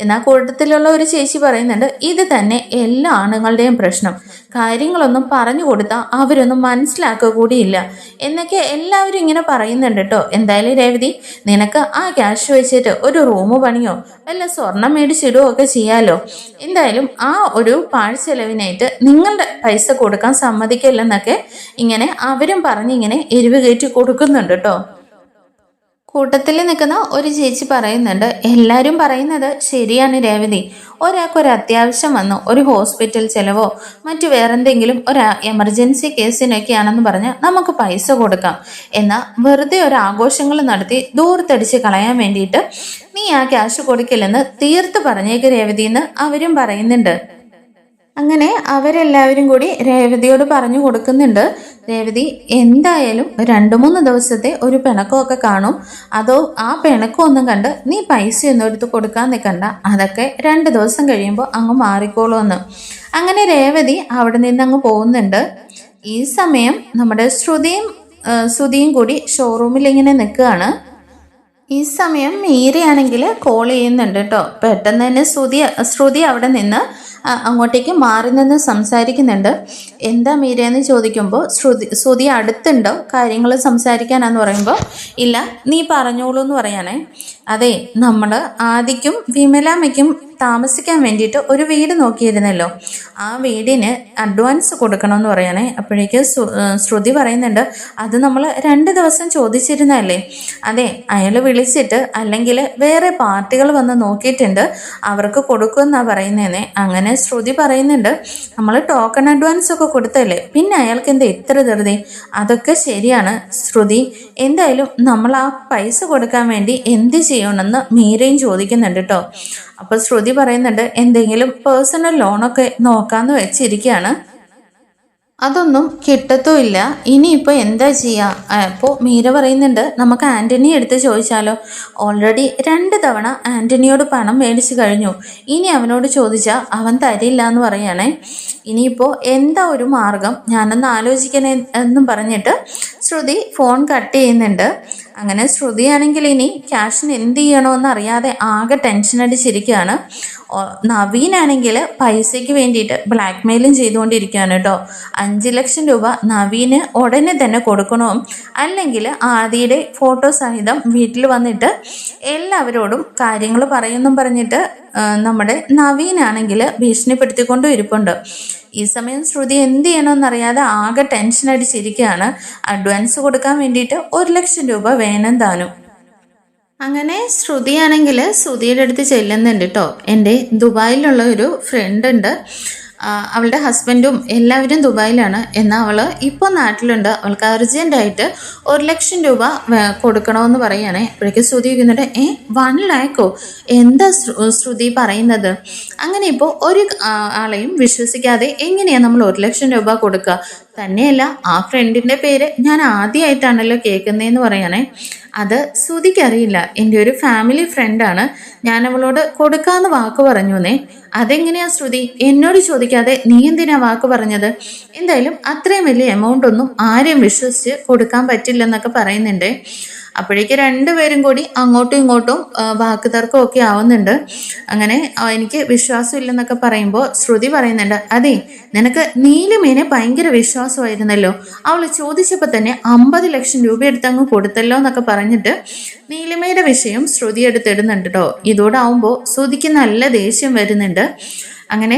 എന്നാൽ കൂട്ടത്തിലുള്ള ഒരു ചേച്ചി പറയുന്നുണ്ട്, ഇത് തന്നെ എല്ലാ ആണുങ്ങളുടെയും പ്രശ്നം, കാര്യങ്ങളൊന്നും പറഞ്ഞു കൊടുത്താൽ അവരൊന്നും മനസ്സിലാക്കുക കൂടിയില്ല എന്നൊക്കെ എല്ലാവരും ഇങ്ങനെ പറയുന്നുണ്ട് കേട്ടോ. എന്തായാലും രേവതി, നിനക്ക് ആ ക്യാഷ് വെച്ചിട്ട് ഒരു റൂം പണിയോ വല്ല സ്വർണം മേടിച്ചിടുകയോ ഒക്കെ ചെയ്യാലോ. എന്തായാലും ആ ഒരു പാഴ്ചെലവിനായിട്ട് നിങ്ങളുടെ പൈസ കൊടുക്കാൻ സമ്മതിക്കില്ലെന്നൊക്കെ ഇങ്ങനെ അവരും പറഞ്ഞിങ്ങനെ എരിവ് കയറ്റി കൊടുക്കുന്നുണ്ട് കേട്ടോ. കൂട്ടത്തിൽ നിൽക്കുന്ന ഒരു ചേച്ചി പറയുന്നുണ്ട്, എല്ലാവരും പറയുന്നത് ശരിയാണ് രേവതി, ഒരാൾക്കൊരു അത്യാവശ്യം വന്നു ഒരു ഹോസ്പിറ്റൽ ചിലവോ മറ്റു വേറെന്തെങ്കിലും ഒരു എമർജൻസി കേസിനൊക്കെയാണെന്ന് പറഞ്ഞാൽ നമുക്ക് പൈസ കൊടുക്കാം. എന്നാൽ വെറുതെ ഒരു ആഘോഷങ്ങൾ നടത്തി ദൂരത്തടിച്ച് കളയാൻ വേണ്ടിയിട്ട് നീ ആ ക്യാഷ് കൊടുക്കില്ലെന്ന് തീർത്ത് പറഞ്ഞേക്ക് രേവതി എന്ന് അവരും പറയുന്നുണ്ട്. അങ്ങനെ അവരെല്ലാവരും കൂടി രേവതിയോട് പറഞ്ഞു കൊടുക്കുന്നുണ്ട്, രേവതി എന്തായാലും 2-3 ദിവസത്തെ ഒരു പിണക്കമൊക്കെ കാണും, അതോ ആ പിണക്കമൊന്നും കണ്ട് നീ പൈസയൊന്നും എടുത്ത് കൊടുക്കാൻ നിൽക്കണ്ട, അതൊക്കെ 2 ദിവസം കഴിയുമ്പോൾ അങ്ങ് മാറിക്കോളുമെന്ന്. അങ്ങനെ രേവതി അവിടെ നിന്ന് അങ്ങ് പോകുന്നുണ്ട്. ഈ സമയം നമ്മുടെ ശ്രുതിയും കൂടി ഷോറൂമിൽ ഇങ്ങനെ നിൽക്കുകയാണ്. ഈ സമയം മീരയാണെങ്കിൽ കോൾ ചെയ്യുന്നുണ്ട് കേട്ടോ. പെട്ടെന്ന് തന്നെ ശ്രുതി അവിടെ നിന്ന് അങ്ങോട്ടേക്ക് മാറി നിന്ന് സംസാരിക്കുന്നുണ്ട്. എന്താ മീരയെന്ന് ചോദിക്കുമ്പോൾ ശ്രുതി അടുത്തുണ്ടോ കാര്യങ്ങൾ സംസാരിക്കാനാന്ന് പറയുമ്പോൾ, ഇല്ല നീ പറഞ്ഞോളൂ എന്ന് പറയാനേ. അതെ, നമ്മൾ ആദിക്കും വിമലാമ്മയ്ക്കും താമസിക്കാൻ വേണ്ടിയിട്ട് ഒരു വീട് നോക്കിയിരുന്നല്ലോ, ആ വീടിന് അഡ്വാൻസ് കൊടുക്കണമെന്ന് പറയണേ. അപ്പോഴേക്ക് ശ്രുതി പറയുന്നുണ്ട്, അത് നമ്മൾ 2 ദിവസം ചോദിച്ചിരുന്നല്ലേ. അതെ, അയാൾ വിളിച്ചിട്ട് അല്ലെങ്കിൽ വേറെ പാർട്ടികൾ വന്ന് നോക്കിയിട്ടുണ്ട്, അവർക്ക് കൊടുക്കുമെന്നാണ് പറയുന്നതെന്നേ. അങ്ങനെ ശ്രുതി പറയുന്നുണ്ട്, നമ്മൾ ടോക്കൺ അഡ്വാൻസ് ഒക്കെ കൊടുത്തല്ലേ, പിന്നെ അയാൾക്ക് എന്താ ഇത്ര ധൃതി? അതൊക്കെ ശരിയാണ് ശ്രുതി, എന്തായാലും നമ്മൾ ആ പൈസ കൊടുക്കാൻ വേണ്ടി എന്ത് ചെയ്യണമെന്ന് മീരയും ചോദിക്കുന്നുണ്ട് കേട്ടോ. അപ്പോൾ ശ്രുതി പറയുന്നുണ്ട്, എന്തെങ്കിലും പേഴ്സണൽ ലോണൊക്കെ നോക്കാമെന്ന് വെച്ചിരിക്കുകയാണ്, അതൊന്നും കിട്ടത്തുമില്ല, ഇനിയിപ്പോൾ എന്താ ചെയ്യുക? അപ്പോൾ മീര പറയുന്നുണ്ട്, നമുക്ക് ആൻ്റണി എടുത്ത് ചോദിച്ചാലോ, ഓൾറെഡി 2 തവണ ആൻ്റണിയോട് പണം മേടിച്ചു കഴിഞ്ഞു, ഇനി അവനോട് ചോദിച്ചാൽ അവൻ തരില്ല എന്ന് പറയുകയാണേ. ഇനിയിപ്പോൾ എന്താ ഒരു മാർഗം, ഞാനൊന്ന് ആലോചിക്കണേ എന്നും പറഞ്ഞിട്ട് ശ്രുതി ഫോൺ കട്ട് ചെയ്യുന്നുണ്ട്. അങ്ങനെ ശ്രുതിയാണെങ്കിൽ ഇനി ക്യാഷിന് എന്ത് ചെയ്യണമെന്ന് അറിയാതെ ആകെ ടെൻഷൻ അടിച്ചിരിക്കുകയാണ്. നവീനാണെങ്കിൽ പൈസയ്ക്ക് വേണ്ടിയിട്ട് ബ്ലാക്ക് മെയിലും ചെയ്തുകൊണ്ടിരിക്കുകയാണ് കേട്ടോ. 5 ലക്ഷം രൂപ നവീന് ഉടനെ തന്നെ കൊടുക്കണോ, അല്ലെങ്കിൽ ആദിയുടെ ഫോട്ടോ സഹിതം വീട്ടിൽ വന്നിട്ട് എല്ലാവരോടും കാര്യങ്ങൾ പറയുമെന്നും പറഞ്ഞിട്ട് നമ്മുടെ നവീനാണെങ്കിൽ ഭീഷണിപ്പെടുത്തിക്കൊണ്ടും ഇരിപ്പുണ്ട്. ഈ സമയം ശ്രുതി എന്ത് ചെയ്യണമെന്നറിയാതെ ആകെ ടെൻഷൻ അടിച്ചിരിക്കുകയാണ്. അഡ്വാൻസ് കൊടുക്കാൻ വേണ്ടിയിട്ട് 1 ലക്ഷം രൂപ വേണം താനും. അങ്ങനെ ശ്രുതിയാണെങ്കിൽ ശ്രുതിയുടെ അടുത്ത് ചെല്ലുന്നുണ്ട് കേട്ടോ. എൻ്റെ ദുബായിലുള്ള ഒരു ഫ്രണ്ട് ഉണ്ട്, അവളുടെ ഹസ്ബൻഡും എല്ലാവരും ദുബായിലാണ്, എന്നാൽ അവൾ ഇപ്പോൾ നാട്ടിലുണ്ട്, അവൾക്ക് അർജൻറ്റായിട്ട് 1 ലക്ഷം രൂപ കൊടുക്കണമെന്ന് പറയുകയാണേ. അപ്പോഴേക്കും ശ്രുതി ചോദിക്കുന്നുണ്ട്, 1 ലാക്കോ? എന്താ ശ്രുതി പറയുന്നത്? അങ്ങനെ ഇപ്പോൾ ഒരു ആളെയും വിശ്വസിക്കാതെ എങ്ങനെയാണ് നമ്മൾ 1 ലക്ഷം രൂപ കൊടുക്കുക? തന്നെയല്ല, ആ ഫ്രണ്ടിൻ്റെ പേര് ഞാൻ ആദ്യമായിട്ടാണല്ലോ കേൾക്കുന്നതെന്ന് പറയണേ. അത് ശ്രുതിക്കറിയില്ല, എൻ്റെ ഒരു ഫാമിലി ഫ്രണ്ടാണ്, ഞാൻ അവളോട് കൊടുക്കാമെന്ന് വാക്ക് പറഞ്ഞുവെന്നേ. അതെങ്ങനെയാ ശ്രുതി, എന്നോട് ചോദിക്കാതെ നീ എന്തിനാ വാക്ക് പറഞ്ഞത്? എന്തായാലും അത്രയും വലിയ എമൗണ്ട് ഒന്നും ആരെയും വിശ്വസിച്ച് കൊടുക്കാൻ പറ്റില്ലെന്നൊക്കെ പറയുന്നുണ്ട്. അപ്പോഴേക്ക് 2 പേരും കൂടി അങ്ങോട്ടും ഇങ്ങോട്ടും വാക്ക് തർക്കമൊക്കെ ആവുന്നുണ്ട്. അങ്ങനെ എനിക്ക് വിശ്വാസമില്ലെന്നൊക്കെ പറയുമ്പോൾ ശ്രുതി പറയുന്നുണ്ട്, അതെ, നിനക്ക് നീലിമേനെ ഭയങ്കര വിശ്വാസമായിരുന്നല്ലോ, അവൾ ചോദിച്ചപ്പോൾ തന്നെ 50 ലക്ഷം രൂപ എടുത്തങ്ങ് കൊടുത്തല്ലോ എന്നൊക്കെ പറഞ്ഞിട്ട് നീലിമയുടെ വിഷയം ശ്രുതി എടുത്തിടുന്നുണ്ട് കേട്ടോ. ഇതോടെ ആവുമ്പോൾ ശ്രുതിക്ക് നല്ല ദേഷ്യം വരുന്നുണ്ട്. അങ്ങനെ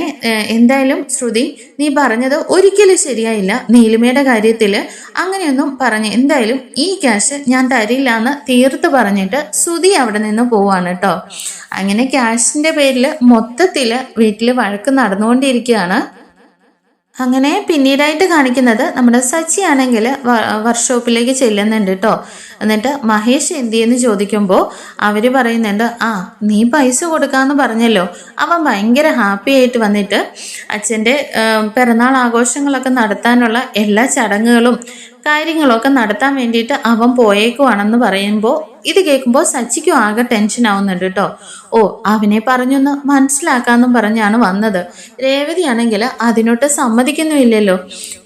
എന്തായാലും ശ്രുതി, നീ പറഞ്ഞത് ഒരിക്കലും ശരിയായില്ല, നീലിമയുടെ കാര്യത്തിൽ അങ്ങനെയൊന്നും പറഞ്ഞ് എന്തായാലും ഈ ക്യാഷ് ഞാൻ തരില്ല എന്ന് തീർത്ത് പറഞ്ഞിട്ട് ശ്രുതി അവിടെ നിന്ന് പോവാണ് കേട്ടോ. അങ്ങനെ ക്യാഷിൻ്റെ പേരിൽ മൊത്തത്തിൽ വീട്ടിൽ വഴക്ക് നടന്നുകൊണ്ടിരിക്കുകയാണ്. അങ്ങനെ പിന്നീടായിട്ട് കാണിക്കുന്നത് നമ്മുടെ സച്ചി ആണെങ്കിൽ വർക്ക്ഷോപ്പിലേക്ക് ചെല്ലുന്നുണ്ട് കേട്ടോ. എന്നിട്ട് മഹേഷ് എന്തിയെന്ന് ചോദിക്കുമ്പോൾ അവർ പറയുന്നുണ്ട്, നീ പൈസ കൊടുക്കാമെന്ന് പറഞ്ഞല്ലോ. അവൻ ഭയങ്കര ഹാപ്പി ആയിട്ട് വന്നിട്ട് അച്ഛൻ്റെ പിറന്നാൾ ആഘോഷങ്ങളൊക്കെ നടത്താനുള്ള എല്ലാ ചടങ്ങുകളും കാര്യങ്ങളൊക്കെ നടത്താൻ വേണ്ടിയിട്ട് അവൻ പോയേക്കുവാണെന്ന് പറയുമ്പോൾ ഇത് കേൾക്കുമ്പോൾ സച്ചിക്കും ആകെ ടെൻഷൻ ആവുന്നുണ്ട് കേട്ടോ. അവനെ പറഞ്ഞൊന്ന് മനസ്സിലാക്കാമെന്നും പറഞ്ഞാണ് വന്നത്. രേവതിയാണെങ്കിൽ അതിനോട്ട് സമ്മതിക്കുന്നുമില്ലല്ലോ.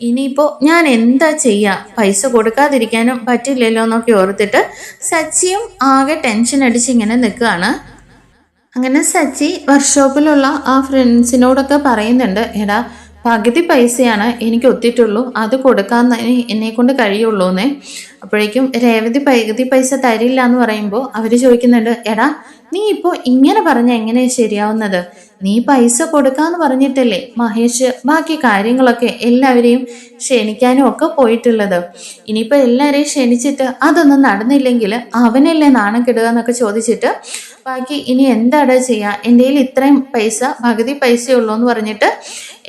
ഇനിയിപ്പോൾ ഞാൻ എന്താ ചെയ്യുക, പൈസ കൊടുക്കാതിരിക്കാനും പറ്റില്ലല്ലോ എന്നൊക്കെ ഓർത്തിട്ട് സച്ചിയും ആകെ ടെൻഷൻ അടിച്ച് ഇങ്ങനെ നിൽക്കുകയാണ്. അങ്ങനെ സച്ചി വർക്ക്ഷോപ്പിലുള്ള ആ ഫ്രണ്ട്സിനോടൊക്കെ പറയുന്നുണ്ട്, എടാ പകുതി പൈസയാണ് എനിക്ക് ഒത്തിട്ടുള്ളൂ, അത് കൊടുക്കാൻ എന്നെ കൊണ്ട് കഴിയുള്ളൂ എന്നേ. അപ്പോഴേക്കും രേവതി പകുതി പൈസ തരില്ല എന്ന് പറയുമ്പോൾ അവർ ചോദിക്കുന്നുണ്ട്, എടാ നീ ഇപ്പോൾ ഇങ്ങനെ പറഞ്ഞാൽ എങ്ങനെയാണ് ശരിയാവുന്നത്? നീ പൈസ കൊടുക്കാന്ന് പറഞ്ഞിട്ടല്ലേ മഹേഷ് ബാക്കി കാര്യങ്ങളൊക്കെ എല്ലാവരെയും ക്ഷണിക്കാനും ഒക്കെ പോയിട്ടുള്ളത്. ഇനിയിപ്പോൾ എല്ലാവരെയും ക്ഷണിച്ചിട്ട് അതൊന്നും നടന്നില്ലെങ്കിൽ അവനല്ലേ നാണം കിടുക എന്നൊക്കെ ചോദിച്ചിട്ട് ബാക്കി ഇനി എന്താണ് ചെയ്യുക, എൻ്റെ കയ്യിൽ ഇത്രയും പൈസ പകുതി പൈസയുള്ളൂ എന്ന് പറഞ്ഞിട്ട്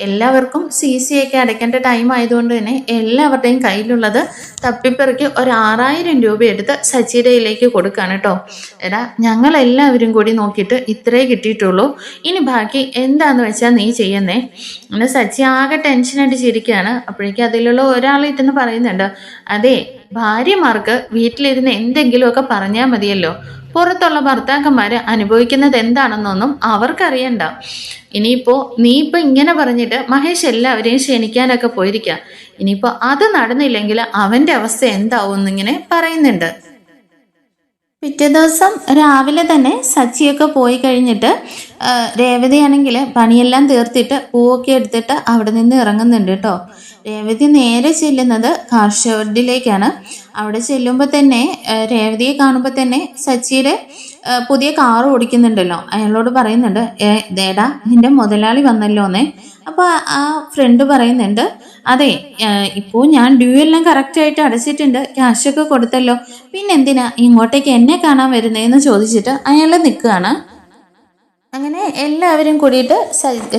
എല്ലാവർക്കും CC ഒക്കെ അടയ്ക്കേണ്ട ടൈം ആയതുകൊണ്ട് തന്നെ എല്ലാവരുടെയും കയ്യിലുള്ളത് തപ്പിപ്പെറുക്കി ഒരു 6000 രൂപ എടുത്ത് സച്ചിയുടെ കയ്യിലേക്ക് കൊടുക്കുകയാണ് കേട്ടോ. എടാ ഞങ്ങളെല്ലാവരും കൂടി നോക്കിയിട്ട് ഇത്രേ കിട്ടിയിട്ടുള്ളൂ, ഇനി ബാക്കി എന്താന്ന് വെച്ചാൽ നീ ചെയ്യുന്നേ. അങ്ങനെ സച്ചി ആകെ ടെൻഷൻ അടിച്ചിരിക്കുകയാണ്. അപ്പോഴേക്കും അതിലുള്ള ഒരാളിട്ടെന്ന് പറയുന്നുണ്ട്, അതെ, ഭാര്യമാർക്ക് വീട്ടിലിരുന്ന് എന്തെങ്കിലുമൊക്കെ പറഞ്ഞാൽ മതിയല്ലോ, പുറത്തുള്ള ഭർത്താക്കന്മാര് അനുഭവിക്കുന്നത് എന്താണെന്നൊന്നും അവർക്കറിയണ്ട. ഇനിയിപ്പോൾ നീ ഇപ്പം ഇങ്ങനെ പറഞ്ഞിട്ട് മഹേഷ് എല്ലാവരെയും ക്ഷണിക്കാനൊക്കെ പോയിരിക്കുക, ഇനിയിപ്പോൾ അത് നടന്നില്ലെങ്കിൽ അവൻ്റെ അവസ്ഥ എന്താവും എന്നിങ്ങനെ പറയുന്നുണ്ട്. പിറ്റേ ദിവസം രാവിലെ തന്നെ സച്ചിയൊക്കെ പോയി കഴിഞ്ഞിട്ട് രേവതിയാണെങ്കിൽ പണിയെല്ലാം തീർത്തിട്ട് പൂവൊക്കെ എടുത്തിട്ട് അവിടെ നിന്ന് ഇറങ്ങുന്നുണ്ട് കേട്ടോ. രേവതി നേരെ ചെല്ലുന്നത് കാർ ഷെഡിലേക്കാണ്. അവിടെ ചെല്ലുമ്പോൾ തന്നെ രേവതിയെ കാണുമ്പോൾ തന്നെ സച്ചിയുടെ പുതിയ കാർ ഓടിക്കുന്നുണ്ടല്ലോ, അയാളോട് പറയുന്നുണ്ട്, ദേടാ നിന്റെ മുതലാളി വന്നല്ലോന്നേ. അപ്പോൾ ആ ഫ്രണ്ട് പറയുന്നുണ്ട്, അതെ ഇപ്പോൾ ഞാൻ ഡ്യൂ എല്ലാം കറക്റ്റായിട്ട് അടച്ചിട്ടുണ്ട്, ക്യാഷൊക്കെ കൊടുത്തല്ലോ, പിന്നെന്തിനാ ഇങ്ങോട്ടേക്ക് എന്നെ കാണാൻ വരുന്നതെന്ന് ചോദിച്ചിട്ട് അയാൾ നിൽക്കുകയാണ്. അങ്ങനെ എല്ലാവരും കൂടിയിട്ട്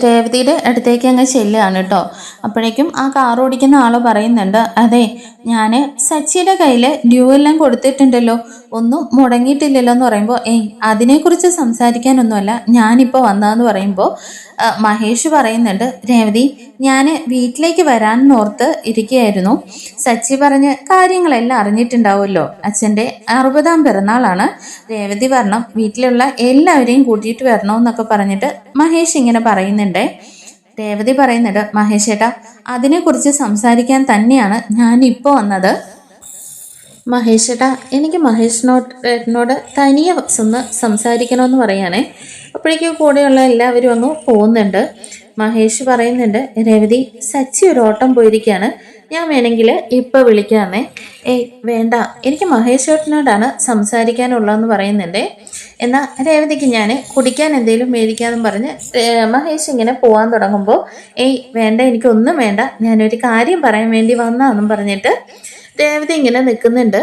രേവതിയുടെ അടുത്തേക്ക് അങ്ങ് ചെല്ലുകയാണ് കേട്ടോ. അപ്പോഴേക്കും ആ കാർ ഓടിക്കുന്ന ആൾ പറയുന്നുണ്ട്, അതെ ഞാൻ സച്ചിയുടെ കയ്യിൽ ഡ്യൂ എല്ലാം കൊടുത്തിട്ടുണ്ടല്ലോ, ഒന്നും മുടങ്ങിയിട്ടില്ലല്ലോ എന്ന് പറയുമ്പോൾ, അതിനെക്കുറിച്ച് സംസാരിക്കാനൊന്നുമല്ല ഞാനിപ്പോൾ വന്നതെന്ന് പറയുമ്പോൾ മഹേഷ് പറയുന്നുണ്ട്, രേവതി ഞാൻ വീട്ടിലേക്ക് വരാമെന്ന് ഓർത്ത് ഇരിക്കുകയായിരുന്നു. സച്ചി പറഞ്ഞ് കാര്യങ്ങളെല്ലാം അറിഞ്ഞിട്ടുണ്ടാവുമല്ലോ, അച്ഛൻ്റെ 60-ാം പിറന്നാളാണ്, രേവതി വരണം, വീട്ടിലുള്ള എല്ലാവരെയും കൂട്ടിയിട്ട് വരണമെന്നൊക്കെ പറഞ്ഞിട്ട് മഹേഷ് ഇങ്ങനെ പറയുന്നുണ്ട്. രേവതി പറയുന്നുണ്ട്, മഹേഷ് ഏട്ടാ അതിനെക്കുറിച്ച് സംസാരിക്കാൻ തന്നെയാണ് ഞാനിപ്പോൾ വന്നത്. മഹേഷ് ഏട്ടാ എനിക്ക് മഹേഷിനോട് തനിയെ ഒന്ന് സംസാരിക്കണമെന്ന് പറയാനേ. അപ്പോഴേക്കും കൂടെയുള്ള എല്ലാവരും അങ്ങ് പോകുന്നുണ്ട്. മഹേഷ് പറയുന്നുണ്ട്, രേവതി സച്ചി ഒരു ഓട്ടം പോയിരിക്കുകയാണ്, ഞാൻ വേണമെങ്കിൽ ഇപ്പോൾ വിളിക്കാമെന്നേ. വേണ്ട, എനിക്ക് മഹേഷ് ഏട്ടനോടാണ് സംസാരിക്കാനുള്ളതെന്ന് പറയുന്നുണ്ട്. എന്നാൽ രേവതിക്ക് ഞാൻ കുടിക്കാൻ എന്തെങ്കിലും മേടിക്കാമെന്നും പറഞ്ഞ് മഹേഷ് ഇങ്ങനെ പോകാൻ തുടങ്ങുമ്പോൾ, വേണ്ട എനിക്കൊന്നും വേണ്ട, ഞാനൊരു കാര്യം പറയാൻ വേണ്ടി വന്നാന്നും പറഞ്ഞിട്ട് രേവതി ഇങ്ങനെ നിൽക്കുന്നുണ്ട്.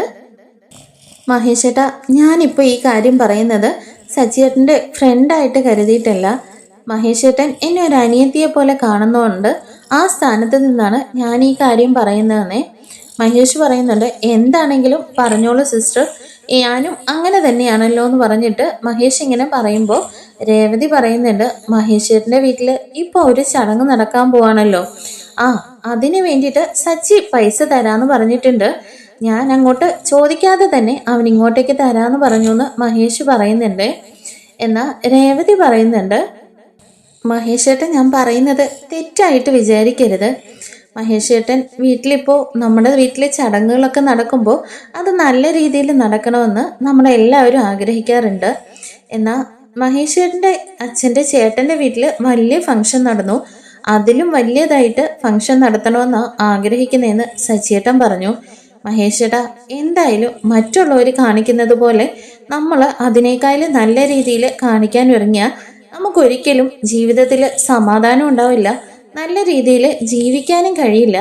മഹേഷ് ഏട്ടാ ഞാനിപ്പോൾ ഈ കാര്യം പറയുന്നത് സച്ചിയേട്ടൻ്റെ ഫ്രണ്ടായിട്ട് കരുതിയിട്ടല്ല, മഹേഷ് ഏട്ടൻ എന്നെ ഒരു അനിയത്തിയെ പോലെ കാണുന്നതുകൊണ്ട് ആ സ്ഥാനത്ത് നിന്നാണ് ഞാൻ ഈ കാര്യം പറയുന്നതെന്നേ. മഹേഷ് പറയുന്നുണ്ട്, എന്താണെങ്കിലും പറഞ്ഞോളൂ സിസ്റ്റർ, ഞാനും അങ്ങനെ തന്നെയാണല്ലോ എന്ന് പറഞ്ഞിട്ട് മഹേഷ് ഇങ്ങനെ പറയുമ്പോൾ രേവതി പറയുന്നുണ്ട്, മഹേഷ് ഏട്ടൻ്റെ വീട്ടിൽ ഇപ്പോൾ ഒരു ചടങ്ങ് നടക്കാൻ പോവാണല്ലോ, അതിന് വേണ്ടിയിട്ട് സച്ചി പൈസ തരാമെന്ന് പറഞ്ഞിട്ടുണ്ട്, ഞാൻ അങ്ങോട്ട് ചോദിക്കാതെ തന്നെ അവൻ ഇങ്ങോട്ടേക്ക് തരാമെന്ന് പറഞ്ഞു എന്ന് മഹേഷ് പറയുന്നുണ്ട്. എന്നാൽ രേവതി പറയുന്നുണ്ട്, മഹേഷ് ഏട്ടൻ ഞാൻ പറയുന്നത് തെറ്റായിട്ട് വിചാരിക്കരുത്, മഹേഷ് ഏട്ടൻ വീട്ടിലിപ്പോൾ നമ്മുടെ വീട്ടിലെ ചടങ്ങുകളൊക്കെ നടക്കുമ്പോൾ അത് നല്ല രീതിയിൽ നടക്കണമെന്ന് നമ്മളെല്ലാവരും ആഗ്രഹിക്കാറുണ്ട്. എന്നാൽ മഹേഷ് ഏട്ടൻ്റെ അച്ഛൻ്റെ ചേട്ടൻ്റെ വീട്ടിൽ വലിയ ഫംഗ്ഷൻ നടന്നു, അതിലും വലിയതായിട്ട് ഫംഗ്ഷൻ നടത്തണമെന്നാണ് ആഗ്രഹിക്കുന്നതെന്ന് സച്ചിയേട്ടൻ പറഞ്ഞു. മഹേഷ് ഏട്ടാ എന്തായാലും മറ്റുള്ളവർ കാണിക്കുന്നത് പോലെ നമ്മൾ അതിനേക്കാളും നല്ല രീതിയിൽ കാണിക്കാൻ ഇറങ്ങിയാൽ നമുക്കൊരിക്കലും ജീവിതത്തിൽ സമാധാനം ഉണ്ടാവില്ല, നല്ല രീതിയിൽ ജീവിക്കാനും കഴിയില്ല.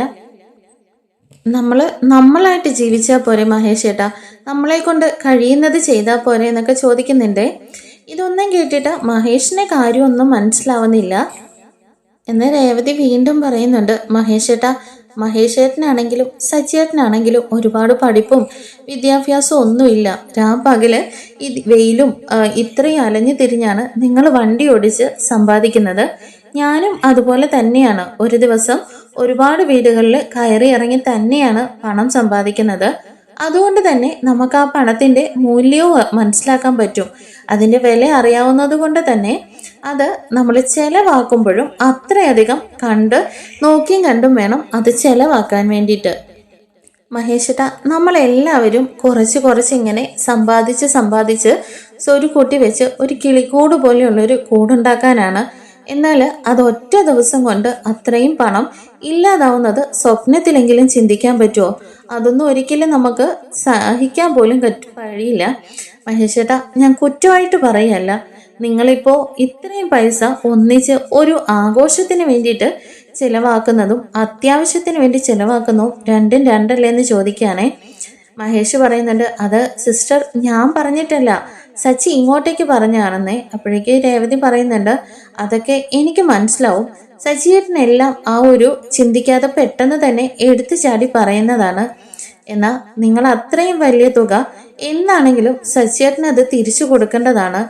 നമ്മളായിട്ട് ജീവിച്ചാൽ പോരെ മഹേഷ് ഏട്ടാ, നമ്മളെ കൊണ്ട് കഴിയുന്നത് ചെയ്താൽ പോരെ എന്നൊക്കെ ചോദിക്കുന്നുണ്ട്. ഇതൊന്നും കേട്ടിട്ട് മഹേഷിനെ കാര്യമൊന്നും മനസ്സിലാവുന്നില്ല. എന്ന് രേവതി വീണ്ടും പറയുന്നുണ്ട്, മഹേഷ് ഏട്ടാ മഹേഷ് ഏട്ടനാണെങ്കിലും സച്ചിയേട്ടനാണെങ്കിലും ഒരുപാട് പഠിപ്പും വിദ്യാഭ്യാസവും ഒന്നുമില്ല, പകല് ഈ വെയിലും ഇത്രയും അലഞ്ഞു തിരിഞ്ഞാണ് നിങ്ങൾ വണ്ടി ഓടിച്ച് സമ്പാദിക്കുന്നത്, ഞാനും അതുപോലെ തന്നെയാണ്, ഒരു ദിവസം ഒരുപാട് വീടുകളിൽ കയറി ഇറങ്ങി തന്നെയാണ് പണം സമ്പാദിക്കുന്നത്, അതുകൊണ്ട് തന്നെ നമുക്ക് ആ പണത്തിൻ്റെ മൂല്യവും മനസ്സിലാക്കാൻ പറ്റും, അതിൻ്റെ വില അറിയാവുന്നത് കൊണ്ട് തന്നെ അത് നമ്മൾ ചെലവാക്കുമ്പോഴും അത്രയധികം നോക്കിയും കണ്ടും വേണം അത് ചെലവാക്കാൻ വേണ്ടിയിട്ട്. മഹേഷിട്ട നമ്മളെല്ലാവരും കുറച്ച് ഇങ്ങനെ സമ്പാദിച്ച് ഒരു കൂട്ടി വെച്ച് ഒരു കിളിക്കൂട് പോലെയുള്ളൊരു കൂടുണ്ടാക്കാനാണ്. എന്നാൽ അത് ഒറ്റ ദിവസം കൊണ്ട് അത്രയും പണം ഇല്ലാതാവുന്നത് സ്വപ്നത്തിലെങ്കിലും ചിന്തിക്കാൻ പറ്റുമോ? അതൊന്നും ഒരിക്കലും നമുക്ക് സഹിക്കാൻ പോലും കഴിയില്ല. മഹേഷേട്ടാ ഞാൻ കുറ്റമായിട്ട് പറയല്ല, നിങ്ങളിപ്പോൾ ഇത്രയും പൈസ ഒന്നിച്ച് ഒരു ആഘോഷത്തിന് വേണ്ടിയിട്ട് ചിലവാക്കുന്നതും അത്യാവശ്യത്തിന് വേണ്ടി ചിലവാക്കുന്നതും രണ്ടും രണ്ടല്ലേ എന്ന് ചോദിക്കുകയാണേ. മഹേഷ് പറയുന്നുണ്ട്, അത് സിസ്റ്റർ ഞാൻ പറഞ്ഞിട്ടല്ല, സച്ചി ഇങ്ങോട്ടേക്ക് പറഞ്ഞാണെന്നേ. അപ്പോഴേക്ക് രേവതി പറയുന്നുണ്ട്, അതൊക്കെ എനിക്ക് മനസ്സിലാവും, സച്ചിയേട്ടനെല്ലാം ആ ഒരു ചിന്തിക്കാതെ പെട്ടെന്ന് തന്നെ എടുത്തു ചാടി പറയുന്നതാണ്. എന്നാൽ നിങ്ങൾ അത്രയും വലിയ തുക എന്നാണെങ്കിലും സച്ചിയേട്ടന് അത് തിരിച്ചു കൊടുക്കേണ്ടതാണ്.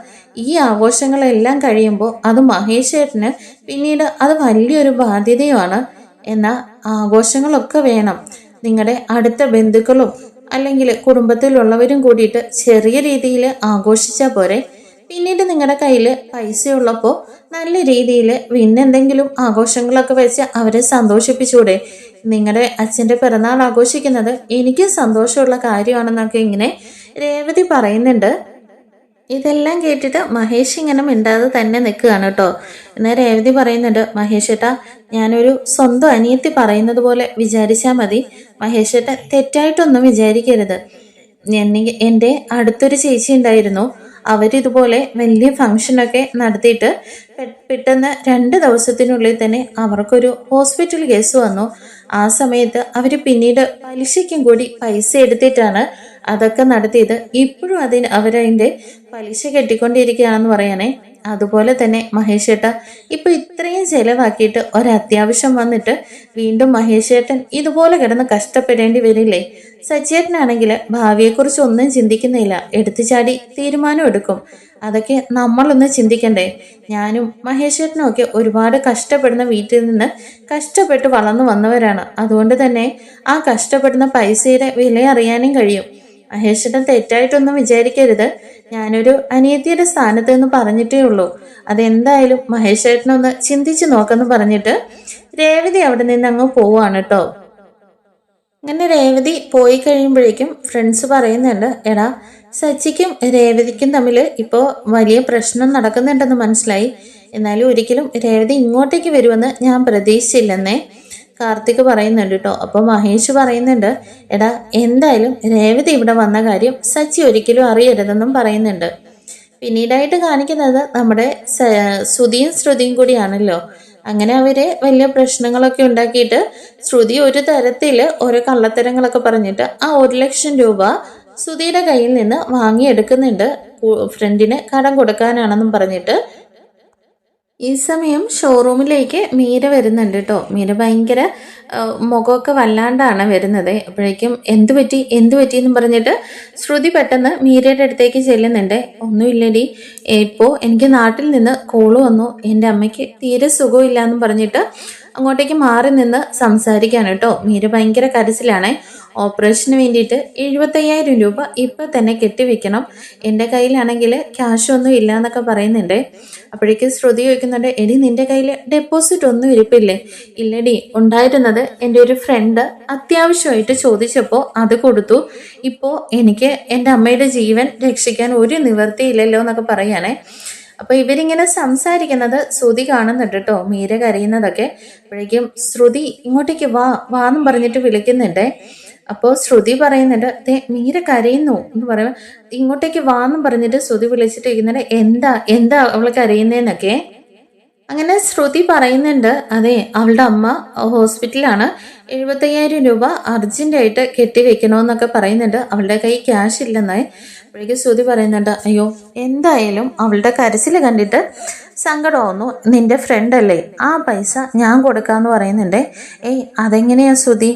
ഈ ആഘോഷങ്ങളെല്ലാം കഴിയുമ്പോൾ അത് മഹേഷേട്ടന് പിന്നീട് അത് വലിയൊരു ബാധ്യതയുമാണ്. എന്നാൽ ആഘോഷങ്ങളൊക്കെ വേണം, നിങ്ങളുടെ അടുത്ത ബന്ധുക്കളും അല്ലെങ്കിൽ കുടുംബത്തിലുള്ളവരും കൂടിയിട്ട് ചെറിയ രീതിയിൽ ആഘോഷിച്ചാൽ പോരെ. പിന്നീട് നിങ്ങളുടെ കയ്യിൽ പൈസയുള്ളപ്പോൾ നല്ല രീതിയിൽ പിന്നെന്തെങ്കിലും ആഘോഷങ്ങളൊക്കെ വെച്ച് അവരെ സന്തോഷിപ്പിച്ചൂടെ? നിങ്ങളുടെ അച്ഛൻ്റെ പിറന്നാൾ ആഘോഷിക്കുന്നത് എനിക്ക് സന്തോഷമുള്ള കാര്യമാണെന്നൊക്കെ ഇങ്ങനെ രേവതി പറയുന്നുണ്ട്. ഇതെല്ലാം കേട്ടിട്ട് മഹേഷ് ഇങ്ങനെ മിണ്ടാതെ തന്നെ നിൽക്കുകയാണ് കേട്ടോ. എന്നാൽ രേവതി പറയുന്നുണ്ട്, മഹേഷ് ഏട്ടാ, ഞാനൊരു സ്വന്തം അനിയത്തി പറയുന്നത് പോലെ വിചാരിച്ചാൽ മതി. മഹേഷ് ഏട്ടൻ തെറ്റായിട്ടൊന്നും വിചാരിക്കരുത്. എൻ്റെ അടുത്തൊരു ചേച്ചി ഉണ്ടായിരുന്നു. അവരിതുപോലെ വലിയ ഫംഗ്ഷനൊക്കെ നടത്തിയിട്ട് പെട്ടെന്ന് 2 ദിവസത്തിനുള്ളിൽ തന്നെ അവർക്കൊരു ഹോസ്പിറ്റൽ കേസ് വന്നു. ആ സമയത്ത് അവർ പിന്നീട് പലിശയ്ക്കും കൂടി പൈസ എടുത്തിട്ടാണ് അതൊക്കെ നടത്തിയത്. ഇപ്പോഴും അവരതിൻ്റെ പലിശ കെട്ടിക്കൊണ്ടിരിക്കുകയാണെന്ന് പറയണേ. അതുപോലെ തന്നെ മഹേഷേട്ട ഇപ്പൊ ഇത്രയും ചെലവാക്കിയിട്ട് ഒരത്യാവശ്യം വന്നിട്ട് വീണ്ടും മഹേഷേട്ടൻ ഇതുപോലെ കിടന്ന് കഷ്ടപ്പെടേണ്ടി വരില്ലേ? സച്ചേട്ടനാണെങ്കിൽ ഭാവിയെക്കുറിച്ച് ഒന്നും ചിന്തിക്കുന്നില്ല, എടുത്തുചാടി തീരുമാനം എടുക്കും. അതൊക്കെ നമ്മളൊന്ന് ചിന്തിക്കണ്ടേ? ഞാനും മഹേഷേട്ടനും ഒക്കെ ഒരുപാട് കഷ്ടപ്പെടുന്ന വീട്ടിൽ നിന്ന് കഷ്ടപ്പെട്ട് വളർന്നു വന്നവരാണ്. അതുകൊണ്ട് തന്നെ ആ കഷ്ടപ്പെടുന്ന പൈസയുടെ വില അറിയാനും കഴിയും. മഹേഷേട്ടൻ തെറ്റായിട്ടൊന്നും വിചാരിക്കരുത്. ഞാനൊരു അനിയത്തിയുടെ സ്ഥാനത്ത് നിന്ന് പറഞ്ഞിട്ടേ ഉള്ളൂ. അതെന്തായാലും മഹേഷേട്ടനൊന്ന് ചിന്തിച്ചു നോക്കെന്ന് പറഞ്ഞിട്ട് രേവതി അവിടെ നിന്ന് അങ്ങ് പോവാണ് കേട്ടോ. അങ്ങനെ രേവതി പോയി കഴിയുമ്പോഴേക്കും ഫ്രണ്ട്സ് പറയുന്നുണ്ട്, എടാ സച്ചിക്കും രേവതിക്കും തമ്മിൽ ഇപ്പോൾ വലിയ പ്രശ്നം നടക്കുന്നുണ്ടെന്ന് മനസ്സിലായി. എന്നാലും ഒരിക്കലും രേവതി ഇങ്ങോട്ടേക്ക് വരുമെന്ന് ഞാൻ പ്രതീക്ഷിച്ചില്ലെന്നേ കാർത്തിക് പറയുന്നുണ്ട് കേട്ടോ. അപ്പോൾ മഹേഷ് പറയുന്നുണ്ട്, എടാ എന്തായാലും രേവതി ഇവിടെ വന്ന കാര്യം സച്ചി ഒരിക്കലും അറിയരുതെന്നും പറയുന്നുണ്ട്. പിന്നീടായിട്ട് കാണിക്കുന്നത് നമ്മുടെ ശ്രുതിയും ശ്രുതിയും കൂടിയാണല്ലോ. അങ്ങനെ അവര് വലിയ പ്രശ്നങ്ങളൊക്കെ ഉണ്ടാക്കിയിട്ട് ശ്രുതി ഒരു തരത്തിൽ ഓരോ കള്ളത്തരങ്ങളൊക്കെ പറഞ്ഞിട്ട് ആ 1,00,000 രൂപ ശ്രുതിയുടെ കയ്യിൽ നിന്ന് വാങ്ങിയെടുക്കുന്നുണ്ട്. ഫ്രണ്ടിന് കടം കൊടുക്കാനാണെന്നും പറഞ്ഞിട്ട്. ഈ സമയം ഷോറൂമിലേക്ക് മീര വരുന്നുണ്ട് കേട്ടോ. മീര ഭയങ്കര മുഖമൊക്കെ വല്ലാണ്ടാണ് വരുന്നത്. അപ്പോഴേക്കും എന്തു പറ്റി എന്നും പറഞ്ഞിട്ട് ശ്രുതി പെട്ടെന്ന് മീരയുടെ അടുത്തേക്ക് ചെല്ലുന്നുണ്ട്. ഒന്നുമില്ലടി, ഇപ്പോൾ എനിക്ക് നാട്ടിൽ നിന്ന് കോള് വന്നു, എൻ്റെ അമ്മയ്ക്ക് തീരെ സുഖമില്ല എന്നും പറഞ്ഞിട്ട് അങ്ങോട്ടേക്ക് മാറി നിന്ന് സംസാരിക്കാൻ കേട്ടോ. മീര ഭയങ്കര കരച്ചിലാണ്. ഓപ്പറേഷന് വേണ്ടിയിട്ട് 75,000 രൂപ ഇപ്പം തന്നെ കെട്ടിവെക്കണം, എൻ്റെ കയ്യിലാണെങ്കിൽ ക്യാഷൊന്നും ഇല്ല എന്നൊക്കെ പറയുന്നുണ്ട്. അപ്പോഴേക്കും ശ്രുതി ചോദിക്കുന്നുണ്ട്, എടി നിൻ്റെ കയ്യിൽ ഡെപ്പോസിറ്റ് ഒന്നും ഇരിപ്പില്ലേ? ഇല്ലടി, ഉണ്ടായിരുന്നത് എൻ്റെ ഒരു ഫ്രണ്ട് അത്യാവശ്യമായിട്ട് ചോദിച്ചപ്പോൾ അത് കൊടുത്തു. ഇപ്പോൾ എനിക്ക് എൻ്റെ അമ്മയുടെ ജീവൻ രക്ഷിക്കാൻ ഒരു നിവൃത്തിയില്ലല്ലോ എന്നൊക്കെ പറയാനേ. അപ്പോൾ ഇവരിങ്ങനെ സംസാരിക്കുന്നത് ശ്രുതി കാണുന്നുണ്ട് കേട്ടോ, മീര കരയുന്നതൊക്കെ. അപ്പോഴേക്കും ശ്രുതി ഇങ്ങോട്ടേക്ക് വാന്നും പറഞ്ഞിട്ട് വിളിക്കുന്നുണ്ട്. അപ്പോൾ ശ്രുതി പറയുന്നുണ്ട്, മീര കരയുന്നു എന്ന് പറയുമ്പോൾ ഇങ്ങോട്ടേക്ക് വാന്നും പറഞ്ഞിട്ട് ശ്രുതി വിളിച്ചിട്ട് ഇരിക്കുന്നുണ്ട്. എന്താ അവൾ കരയുന്നതെന്നൊക്കെ. അങ്ങനെ ശ്രുതി പറയുന്നുണ്ട്, അതെ അവളുടെ അമ്മ ഹോസ്പിറ്റലാണ്, 75,000 രൂപ അർജന്റായിട്ട് കെട്ടിവെക്കണമെന്നൊക്കെ പറയുന്നുണ്ട്. അവളുടെ കൈ ക്യാഷ് ഇല്ലെന്നായി. അപ്പോഴേക്കും ശ്രുതി പറയുന്നുണ്ട്, അയ്യോ എന്തായാലും അവളുടെ കരച്ചിൽ കണ്ടിട്ട് സങ്കടമാവുന്നു, നിന്റെ ഫ്രണ്ട് അല്ലേ, ആ പൈസ ഞാൻ കൊടുക്കാമെന്ന് പറയുന്നുണ്ട്. അതെങ്ങനെയാ ശ്രുതി?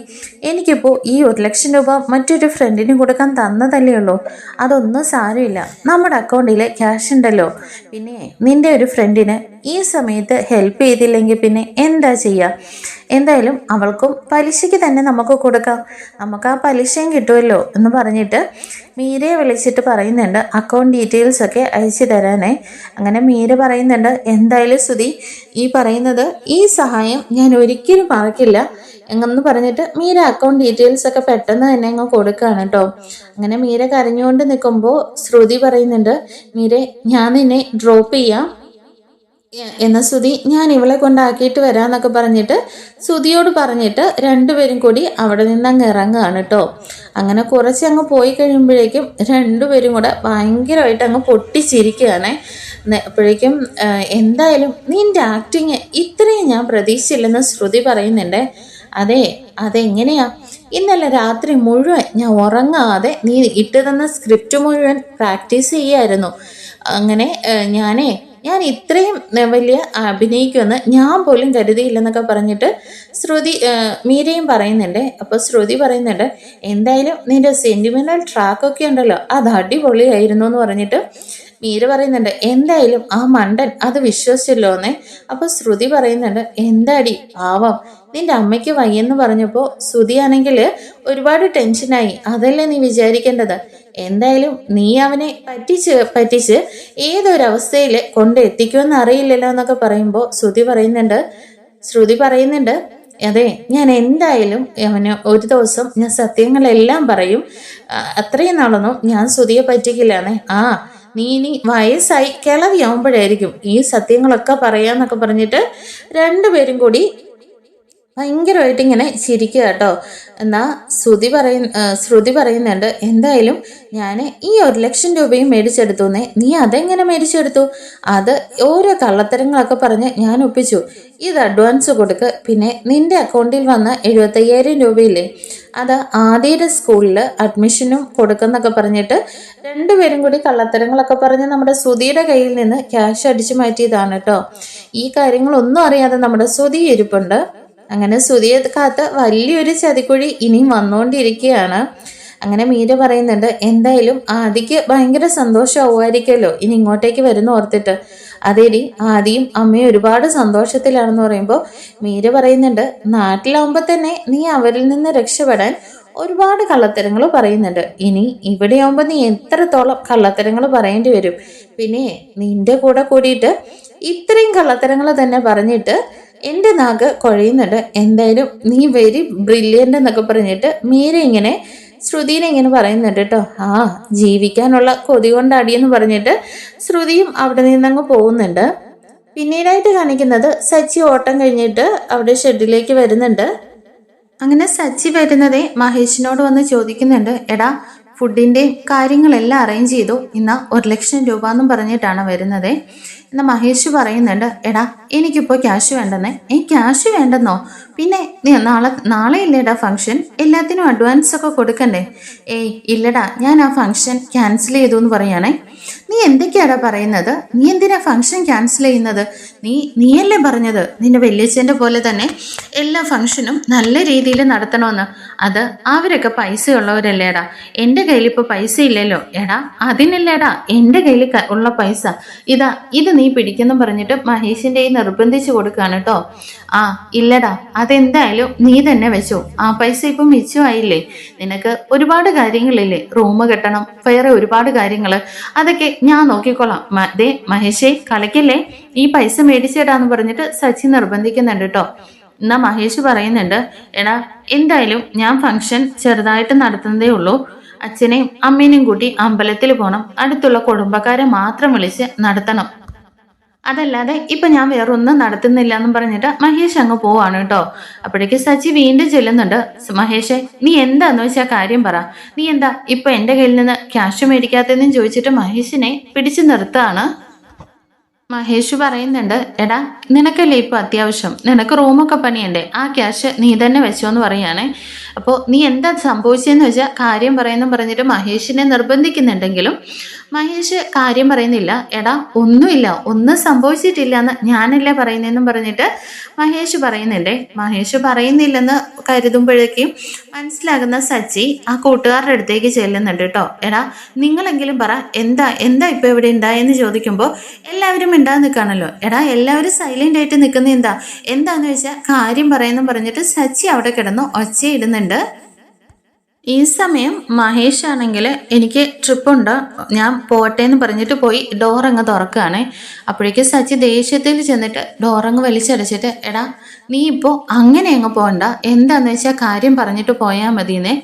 എനിക്കിപ്പോൾ ഈ 1,00,000 രൂപ മറ്റൊരു ഫ്രണ്ടിന് കൊടുക്കാൻ തന്നതല്ലേ ഉള്ളൂ, അതൊന്നും സാരമില്ല, നമ്മുടെ അക്കൗണ്ടിൽ ക്യാഷ് ഉണ്ടല്ലോ. പിന്നെ നിന്റെ ഒരു ഫ്രണ്ടിന് ഈ സമയത്ത് ഹെൽപ്പ് ചെയ്തില്ലെങ്കിൽ പിന്നെ എന്താ ചെയ്യുക? എന്തായാലും അവൾക്കും പലിശയ്ക്ക് തന്നെ നമുക്ക് കൊടുക്കാം, നമുക്ക് ആ പലിശയും കിട്ടുമല്ലോ എന്ന് പറഞ്ഞിട്ട് മീരയെ വിളിച്ചിട്ട് പറയുന്നുണ്ട് അക്കൗണ്ട് ഡീറ്റെയിൽസ് ഒക്കെ അയച്ചു തരാനേ. അങ്ങനെ മീര പറയുന്നുണ്ട്, എന്തായാലും ശ്രുതി ഈ പറയുന്നത് ഈ സഹായം ഞാൻ ഒരിക്കലും മറക്കില്ല എന്ന് പറഞ്ഞിട്ട് മീര അക്കൗണ്ട് ഡീറ്റെയിൽസ് ഒക്കെ പെട്ടെന്ന് തന്നെ അങ്ങ് കൊടുക്കുകയാണ് കേട്ടോ. അങ്ങനെ മീര കരഞ്ഞുകൊണ്ട് നിൽക്കുമ്പോൾ ശ്രുതി പറയുന്നുണ്ട്, മീരെ ഞാൻ നിന്നെ ഡ്രോപ്പ് ചെയ്യാം, എന്ന ശ്രുതി ഞാൻ ഇവളെ കൊണ്ടാക്കിയിട്ട് വരാമെന്നൊക്കെ പറഞ്ഞിട്ട് ശ്രുതിയോട് പറഞ്ഞിട്ട് രണ്ടുപേരും കൂടി അവിടെ നിന്ന് അങ്ങ് ഇറങ്ങുകയാണ് കേട്ടോ. അങ്ങനെ കുറച്ച് അങ്ങ് പോയി കഴിയുമ്പോഴേക്കും രണ്ടുപേരും കൂടെ ഭയങ്കരമായിട്ട് അങ്ങ് പൊട്ടിച്ചിരിക്കുകയാണ്. അപ്പോഴേക്കും എന്തായാലും നിൻ്റെ ആക്ടിങ് ഇത്രയും ഞാൻ പ്രതീക്ഷിച്ചില്ലെന്ന് ശ്രുതി പറയുന്നുണ്ട്. അതെങ്ങനെയാ? ഇന്നലെ രാത്രി മുഴുവൻ ഞാൻ ഉറങ്ങാതെ നീ ഇട്ട് തന്ന സ്ക്രിപ്റ്റ് മുഴുവൻ പ്രാക്ടീസ് ചെയ്യായിരുന്നു. അങ്ങനെ ഞാൻ ഇത്രയും വലിയ അഭിനയിക്കുമെന്ന് ഞാൻ പോലും കരുതിയില്ലെന്നൊക്കെ പറഞ്ഞിട്ട് മീരയും പറയുന്നുണ്ട്. അപ്പോൾ ശ്രുതി പറയുന്നുണ്ട്, എന്തായാലും നിന്റെ സെന്റിമെന്റൽ ട്രാക്കൊക്കെ ഉണ്ടല്ലോ അത് അടിപൊളിയായിരുന്നു എന്ന് പറഞ്ഞിട്ട് മീര പറയുന്നുണ്ട്, എന്തായാലും ആ മണ്ടൻ അത് വിശ്വസിച്ചല്ലോ എന്നേ. അപ്പോൾ ശ്രുതി പറയുന്നുണ്ട്, എന്താടി പാവം, നിന്റെ അമ്മയ്ക്ക് വയ്യെന്ന് പറഞ്ഞപ്പോൾ ശ്രുതിയാണെങ്കിൽ ഒരുപാട് ടെൻഷനായി, അതല്ലേ നീ വിചാരിക്കേണ്ടത്. എന്തായാലും നീ അവനെ പറ്റിച്ച് ഏതൊരവസ്ഥയിൽ കൊണ്ട് എത്തിക്കുമെന്ന് അറിയില്ലല്ലോ എന്നൊക്കെ പറയുമ്പോൾ ശ്രുതി പറയുന്നുണ്ട്, അതെ ഞാൻ എന്തായാലും അവന് ഒരു ദിവസം ഞാൻ സത്യങ്ങളെല്ലാം പറയും, അത്രയും നാളൊന്നും ഞാൻ ശ്രുതിയെ പറ്റിക്കില്ലാന്നേ. നീ ഇനി വയസ്സായി കിളവിയാവുമ്പോഴായിരിക്കും ഈ സത്യങ്ങളൊക്കെ പറയാന്നൊക്കെ പറഞ്ഞിട്ട് രണ്ടുപേരും കൂടി ഭയങ്കരമായിട്ട് ഇങ്ങനെ ചിരിക്കുക കേട്ടോ. എന്നാൽ ശ്രുതി പറയുന്നുണ്ട്, എന്തായാലും ഞാൻ ഈ 1,00,000 രൂപയും മേടിച്ചെടുത്തുന്നേ, നീ അതെങ്ങനെ മേടിച്ചെടുത്തു? അത് ഓരോ കള്ളത്തരങ്ങളൊക്കെ പറഞ്ഞ് ഞാൻ ഒപ്പിച്ചു. ഇത് അഡ്വാൻസ് കൊടുക്ക്, പിന്നെ നിന്റെ അക്കൗണ്ടിൽ വന്ന 75,000 രൂപയില്ലേ, അത് ആദ്യയുടെ സ്കൂളിൽ അഡ്മിഷനും കൊടുക്കുന്നൊക്കെ പറഞ്ഞിട്ട് രണ്ടുപേരും കൂടി കള്ളത്തരങ്ങളൊക്കെ പറഞ്ഞ് നമ്മുടെ ശ്രുതിയുടെ കയ്യിൽ നിന്ന് ക്യാഷ് അടിച്ചു മാറ്റിയതാണ് കേട്ടോ. ഈ കാര്യങ്ങളൊന്നും അറിയാതെ നമ്മുടെ ശ്രുതി ഇരിപ്പുണ്ട്. അങ്ങനെ ശ്രുതിയെ കാത്ത് വലിയൊരു ചതിക്കുഴി ഇനിയും വന്നുകൊണ്ടിരിക്കുകയാണ്. അങ്ങനെ മീര പറയുന്നുണ്ട്, എന്തായാലും ആദിക്ക് ഭയങ്കര സന്തോഷമാവുമായിരിക്കുമല്ലോ ഇനി ഇങ്ങോട്ടേക്ക് വരുന്ന ഓർത്തിട്ട്. അതേടി, ആദിയും അമ്മയും ഒരുപാട് സന്തോഷത്തിലാണെന്ന് പറയുമ്പോൾ മീര പറയുന്നുണ്ട്, നാട്ടിലാവുമ്പോൾ തന്നെ നീ അവരിൽ നിന്ന് രക്ഷപ്പെടാൻ ഒരുപാട് കള്ളത്തരങ്ങൾ പറയുന്നുണ്ട്. ഇനി ഇവിടെയാവുമ്പോൾ നീ എത്രത്തോളം കള്ളത്തരങ്ങൾ പറയേണ്ടി വരും. പിന്നെ നിന്റെ കൂടെ കൂടിയിട്ട് ഇത്രയും കള്ളത്തരങ്ങൾ തന്നെ പറഞ്ഞിട്ട് എൻ്റെ നാക്ക് കുഴയുന്നുണ്ട്. എന്തായാലും നീ വെരി ബ്രില്യൻ്റ് എന്നൊക്കെ പറഞ്ഞിട്ട് മീര ഇങ്ങനെ ശ്രുതിനെ ഇങ്ങനെ പറയുന്നുണ്ട് കേട്ടോ. ജീവിക്കാനുള്ള കൊതി കൊണ്ടടിയെന്ന് പറഞ്ഞിട്ട് ശ്രുതിയും അവിടെ നിന്നങ്ങ് പോകുന്നുണ്ട്. പിന്നീടായിട്ട് കാണിക്കുന്നത് സച്ചി ഓട്ടം കഴിഞ്ഞിട്ട് അവിടെ ഷെഡിലേക്ക് വരുന്നുണ്ട്. അങ്ങനെ സച്ചി വരുന്നതേ മഹേഷിനോട് വന്ന് ചോദിക്കുന്നുണ്ട്, എടാ ഫുഡിൻ്റെയും കാര്യങ്ങളെല്ലാം അറേഞ്ച് ചെയ്തു, ഇന്ന് 1,00,000 രൂപ എന്നും പറഞ്ഞിട്ടാണ് വരുന്നത്. എന്നാൽ മഹേഷ് പറയുന്നുണ്ട്, എടാ എനിക്കിപ്പോൾ ക്യാഷ് വേണ്ടെന്നേ. ക്യാഷ് വേണ്ടെന്നോ? പിന്നെ നാളെ ഇല്ലേടാ ഫംഗ്ഷൻ, എല്ലാത്തിനും അഡ്വാൻസ് ഒക്കെ കൊടുക്കണ്ടേ? ഇല്ലടാ, ഞാൻ ആ ഫംഗ്ഷൻ ക്യാൻസൽ ചെയ്തു എന്ന് പറയുകയാണേ. നീ എന്തൊക്കെയാടാ പറയുന്നത്? നീ എന്തിനാ ഫംഗ്ഷൻ ക്യാൻസൽ ചെയ്യുന്നത്? നീയല്ലേ പറഞ്ഞത് നിന്റെ വല്യച്ഛൻ്റെ പോലെ തന്നെ എല്ലാ ഫംഗ്ഷനും നല്ല രീതിയിൽ നടത്തണമെന്ന്. അത് അവരൊക്കെ പൈസയുള്ളവരല്ലേടാ. എൻ്റെ കയ്യിൽ ഇപ്പോൾ പൈസ ഇല്ലല്ലോ. എടാ അതിനല്ലേടാ എൻ്റെ കയ്യിൽ ഉള്ള പൈസ ഇത് നീ പിടിക്കുന്നു പറഞ്ഞിട്ട് മഹേഷിൻ്റെ ഈ നിർബന്ധിച്ച് കൊടുക്കുകയാണ് കേട്ടോ. ഇല്ലടാ, അതെന്തായാലും നീ തന്നെ വെച്ചോ. ആ പൈസ ഇപ്പം മിച്ചമായില്ലേ. നിനക്ക് ഒരുപാട് കാര്യങ്ങളില്ലേ, റൂം കെട്ടണം, വേറെ ഒരുപാട് കാര്യങ്ങൾ, അതൊക്കെ ഞാൻ നോക്കിക്കോളാം. മഹേഷേ കളിക്കല്ലേ, ഈ പൈസ മേടിച്ചേടാന്ന് പറഞ്ഞിട്ട് സച്ചി നിർബന്ധിക്കുന്നുണ്ട് കേട്ടോ. എന്നാ മഹേഷ് പറയുന്നുണ്ട്, എടാ എന്തായാലും ഞാൻ ഫംഗ്ഷൻ ചെറുതായിട്ട് നടത്തുന്നതേ ഉള്ളൂ. അച്ഛനെയും അമ്മേനെയും കൂട്ടി അമ്പലത്തിൽ പോകണം, അടുത്തുള്ള കുടുംബക്കാരെ മാത്രം വിളിച്ച് നടത്തണം. അതല്ലാതെ ഇപ്പൊ ഞാൻ വേറൊന്നും നടത്തുന്നില്ല എന്നും പറഞ്ഞിട്ട് മഹേഷ് അങ്ങ് പോവാണ് കേട്ടോ. അപ്പോഴേക്ക് സച്ചി വീണ്ടും ചെല്ലുന്നുണ്ട്. മഹേഷേ, നീ എന്താന്ന് വെച്ചാൽ കാര്യം പറ. നീ എന്താ ഇപ്പൊ എന്റെ കയ്യിൽ നിന്ന് ക്യാഷ് മേടിക്കാത്തതെന്നും ചോദിച്ചിട്ട് മഹേഷിനെ പിടിച്ചു നിർത്താണ്. മഹേഷ് പറയുന്നുണ്ട്, എടാ നിനക്കല്ലേ ഇപ്പൊ അത്യാവശ്യം, നിനക്ക് റൂമൊക്കെ പണിയണ്ടേ, ആ ക്യാഷ് നീ തന്നെ വെച്ചോന്ന് പറയാണേ. അപ്പോൾ നീ എന്താ സംഭവിച്ചതെന്ന് വെച്ചാൽ കാര്യം പറയുന്നു പറഞ്ഞിട്ട് മഹേഷിനെ നിർബന്ധിക്കുന്നുണ്ടെങ്കിലും മഹേഷ് കാര്യം പറയുന്നില്ല. എടാ ഒന്നുമില്ല, ഒന്നും സംഭവിച്ചിട്ടില്ല എന്ന് ഞാനല്ലേ പറയുന്നതെന്നും പറഞ്ഞിട്ട് മഹേഷ് പറയുന്നുണ്ടേ. മഹേഷ് പറയുന്നില്ലെന്ന് കരുതുമ്പോഴേക്കും മനസ്സിലാകുന്ന സച്ചി ആ കൂട്ടുകാരുടെ അടുത്തേക്ക് ചെല്ലുന്നുണ്ട് കേട്ടോ. എടാ നിങ്ങളെങ്കിലും പറ, എന്താ ഇപ്പൊ ഇവിടെ ഉണ്ടായെന്ന് ചോദിക്കുമ്പോൾ എല്ലാവരും മിണ്ടാതെ നിൽക്കുകയാണല്ലോ. എടാ എല്ലാവരും സൈലന്റ് ആയിട്ട് നിൽക്കുന്ന എന്താന്ന് വെച്ചാൽ കാര്യം പറയുന്നു പറഞ്ഞിട്ട് സച്ചി അവിടെ കിടന്നു ഒച്ചയിടുന്നുണ്ട്. ഈ സമയം മഹേഷ് ആണെങ്കിൽ എനിക്ക് ട്രിപ്പുണ്ട്, ഞാൻ പോട്ടെ എന്ന് പറഞ്ഞിട്ട് പോയി ഡോറങ്ങ് തുറക്കുകയാണ്. അപ്പോഴേക്കും സച്ചി ദേഷ്യത്തിൽ ചെന്നിട്ട് ഡോറങ്ങ് വലിച്ചടച്ചിട്ട്, എടാ നീ ഇപ്പോൾ അങ്ങനെ അങ്ങ് പോകണ്ട, എന്താന്ന് വെച്ചാൽ കാര്യം പറഞ്ഞിട്ട് പോയാൽ മതിയെന്നേ.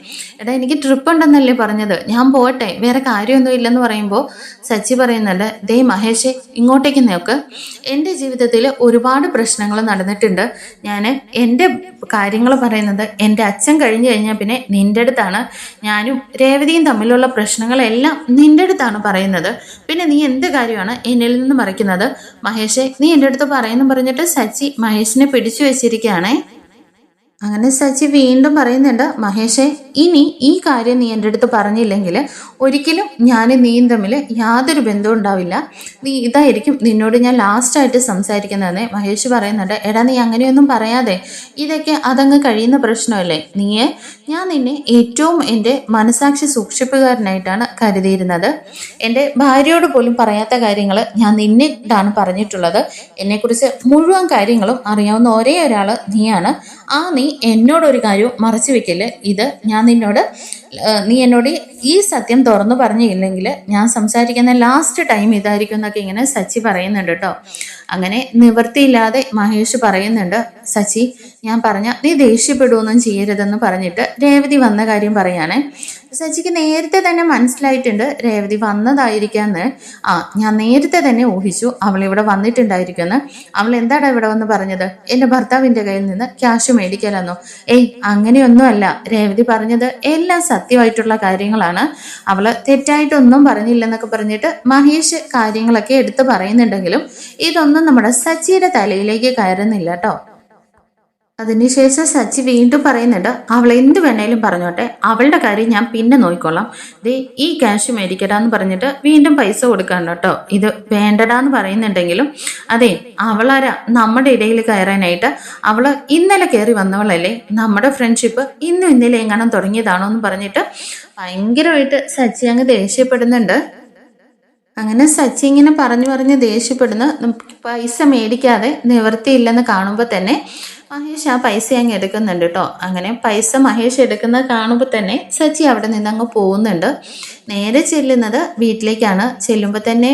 എടാ എനിക്ക് ട്രിപ്പ് ഉണ്ടെന്നല്ലേ പറഞ്ഞത്, ഞാൻ പോട്ടെ, വേറെ കാര്യമൊന്നും ഇല്ലെന്ന് പറയുമ്പോൾ സച്ചി പറയുന്നുണ്ട്, ദേ മഹേഷേ ഇങ്ങോട്ടേക്ക് നോക്ക്, എൻ്റെ ജീവിതത്തിൽ ഒരുപാട് പ്രശ്നങ്ങൾ നടന്നിട്ടുണ്ട്. ഞാൻ എൻ്റെ കാര്യങ്ങൾ പറയുന്നത് എൻ്റെ അച്ഛൻ കഴിഞ്ഞു കഴിഞ്ഞാൽ പിന്നെ നിൻ്റെ അടുത്താണ്. ഞാനും രേവതിയും തമ്മിലുള്ള പ്രശ്നങ്ങളെല്ലാം നിൻ്റെ അടുത്താണ് പറയുന്നത്. പിന്നെ നീ എന്ത് കാര്യമാണ് എന്നിൽ നിന്ന് മറിക്കുന്നത്? മഹേഷേ നീ എൻ്റെ അടുത്ത് പറയുന്നു പറഞ്ഞിട്ട് സച്ചി മഹേഷിനെ പിടിച്ചു വെച്ചിരിക്കുകയാണേ. അങ്ങനെ സച്ചി വീണ്ടും പറയുന്നുണ്ട്, മഹേഷേ ഇനി ഈ കാര്യം നീ എൻ്റെ അടുത്ത് പറഞ്ഞില്ലെങ്കിൽ ഒരിക്കലും ഞാനും നീയും തമ്മിൽ യാതൊരു ബന്ധവും ഉണ്ടാവില്ല. ഇതായിരിക്കും നിന്നോട് ഞാൻ ലാസ്റ്റായിട്ട് സംസാരിക്കുന്നതെന്ന് മഹേഷ് പറയുന്നുണ്ട്. എടാ നീ അങ്ങനെയൊന്നും പറയാതെ, ഇതൊക്കെ അതങ്ങ് കഴിയുന്ന പ്രശ്നമല്ലേ. ഞാൻ നിന്നെ ഏറ്റവും എൻ്റെ മനസാക്ഷി സൂക്ഷിപ്പുകാരനായിട്ടാണ് കരുതിയിരുന്നത്. എൻ്റെ ഭാര്യയോട് പോലും പറയാത്ത കാര്യങ്ങൾ ഞാൻ നിന്നിട്ടാണ് പറഞ്ഞിട്ടുള്ളത്. എന്നെക്കുറിച്ച് മുഴുവൻ കാര്യങ്ങളും അറിയാവുന്ന ഒരേ ഒരാൾ നീയാണ്. നീ എന്നോടൊരു കാര്യവും മറച്ചു വെക്കില്ലേ. ഇത് ഞാൻ നിന്നോട് നീ എന്നോട് ഈ സത്യം തുറന്നു പറഞ്ഞില്ലെങ്കിൽ ഞാൻ സംസാരിക്കുന്ന ലാസ്റ്റ് ടൈം ഇതായിരിക്കും എന്നൊക്കെ ഇങ്ങനെ സച്ചി പറയുന്നുണ്ട് കേട്ടോ. അങ്ങനെ നിവൃത്തിയില്ലാതെ മഹേഷ് പറയുന്നുണ്ട്, സച്ചി ഞാൻ പറഞ്ഞ നീ ദേഷ്യപ്പെടുകയൊന്നും ചെയ്യരുതെന്ന് പറഞ്ഞിട്ട് രേവതി വന്ന കാര്യം പറയാനേ. സച്ചിക്ക് നേരത്തെ തന്നെ മനസ്സിലായിട്ടുണ്ട് രേവതി വന്നതായിരിക്കാന്ന്. ഞാൻ നേരത്തെ തന്നെ ഊഹിച്ചു അവൾ ഇവിടെ വന്നിട്ടുണ്ടായിരിക്കുമെന്ന്. അവൾ എന്താടാ ഇവിടെ വന്ന് പറഞ്ഞത്? എൻ്റെ ഭർത്താവിൻ്റെ കയ്യിൽ നിന്ന് ക്യാഷ് മേടിക്കലെന്നോ? ഏയ് അങ്ങനെയൊന്നും അല്ല. രേവതി പറഞ്ഞത് എല്ലാം സത്യമായിട്ടുള്ള കാര്യങ്ങളാണ്. അവള് തെറ്റായിട്ടൊന്നും പറഞ്ഞില്ലെന്നൊക്കെ പറഞ്ഞിട്ട് മഹേഷ് കാര്യങ്ങളൊക്കെ എടുത്ത് പറയുന്നുണ്ടെങ്കിലും ഇതൊന്നും നമ്മുടെ സച്ചിയുടെ തലയിലേക്ക് കയറുന്നില്ല കേട്ടോ. അതിനുശേഷം സച്ചി വീണ്ടും പറയുന്നുണ്ട്, അവൾ എന്ത് വേണേലും പറഞ്ഞോട്ടെ, അവളുടെ കാര്യം ഞാൻ പിന്നെ നോക്കിക്കോളാം. ദേ ഈ ക്യാഷ് മേടിക്കടാന്ന് പറഞ്ഞിട്ട് വീണ്ടും പൈസ കൊടുക്കാണ് കേട്ടോ. ഇത് വേണ്ടടാന്ന് പറയുന്നുണ്ടെങ്കിലും അതെ അവളാരാ നമ്മുടെ ഇടയിൽ കയറാനായിട്ട്? അവള് ഇന്നലെ കയറി വന്നവളല്ലേ? നമ്മുടെ ഫ്രണ്ട്ഷിപ്പ് ഇന്നും ഇന്നലെ എങ്ങാനും തുടങ്ങിയതാണോ എന്ന് പറഞ്ഞിട്ട് ഭയങ്കരമായിട്ട് സച്ചി അങ്ങ് ദേഷ്യപ്പെടുന്നുണ്ട്. അങ്ങനെ സച്ചി ഇങ്ങനെ പറഞ്ഞു ദേഷ്യപ്പെടുന്ന പൈസ മേടിക്കാതെ നിവൃത്തിയില്ലെന്ന് കാണുമ്പോൾ തന്നെ മഹേഷ് ആ പൈസ അങ്ങ് എടുക്കുന്നുണ്ട് കേട്ടോ. അങ്ങനെ പൈസ മഹേഷ് എടുക്കുന്നത് കാണുമ്പോൾ തന്നെ സച്ചി അവിടെ നിന്ന് അങ്ങ് പോകുന്നുണ്ട്. നേരെ ചെല്ലുന്നത് വീട്ടിലേക്കാണ്. ചെല്ലുമ്പോൾ തന്നെ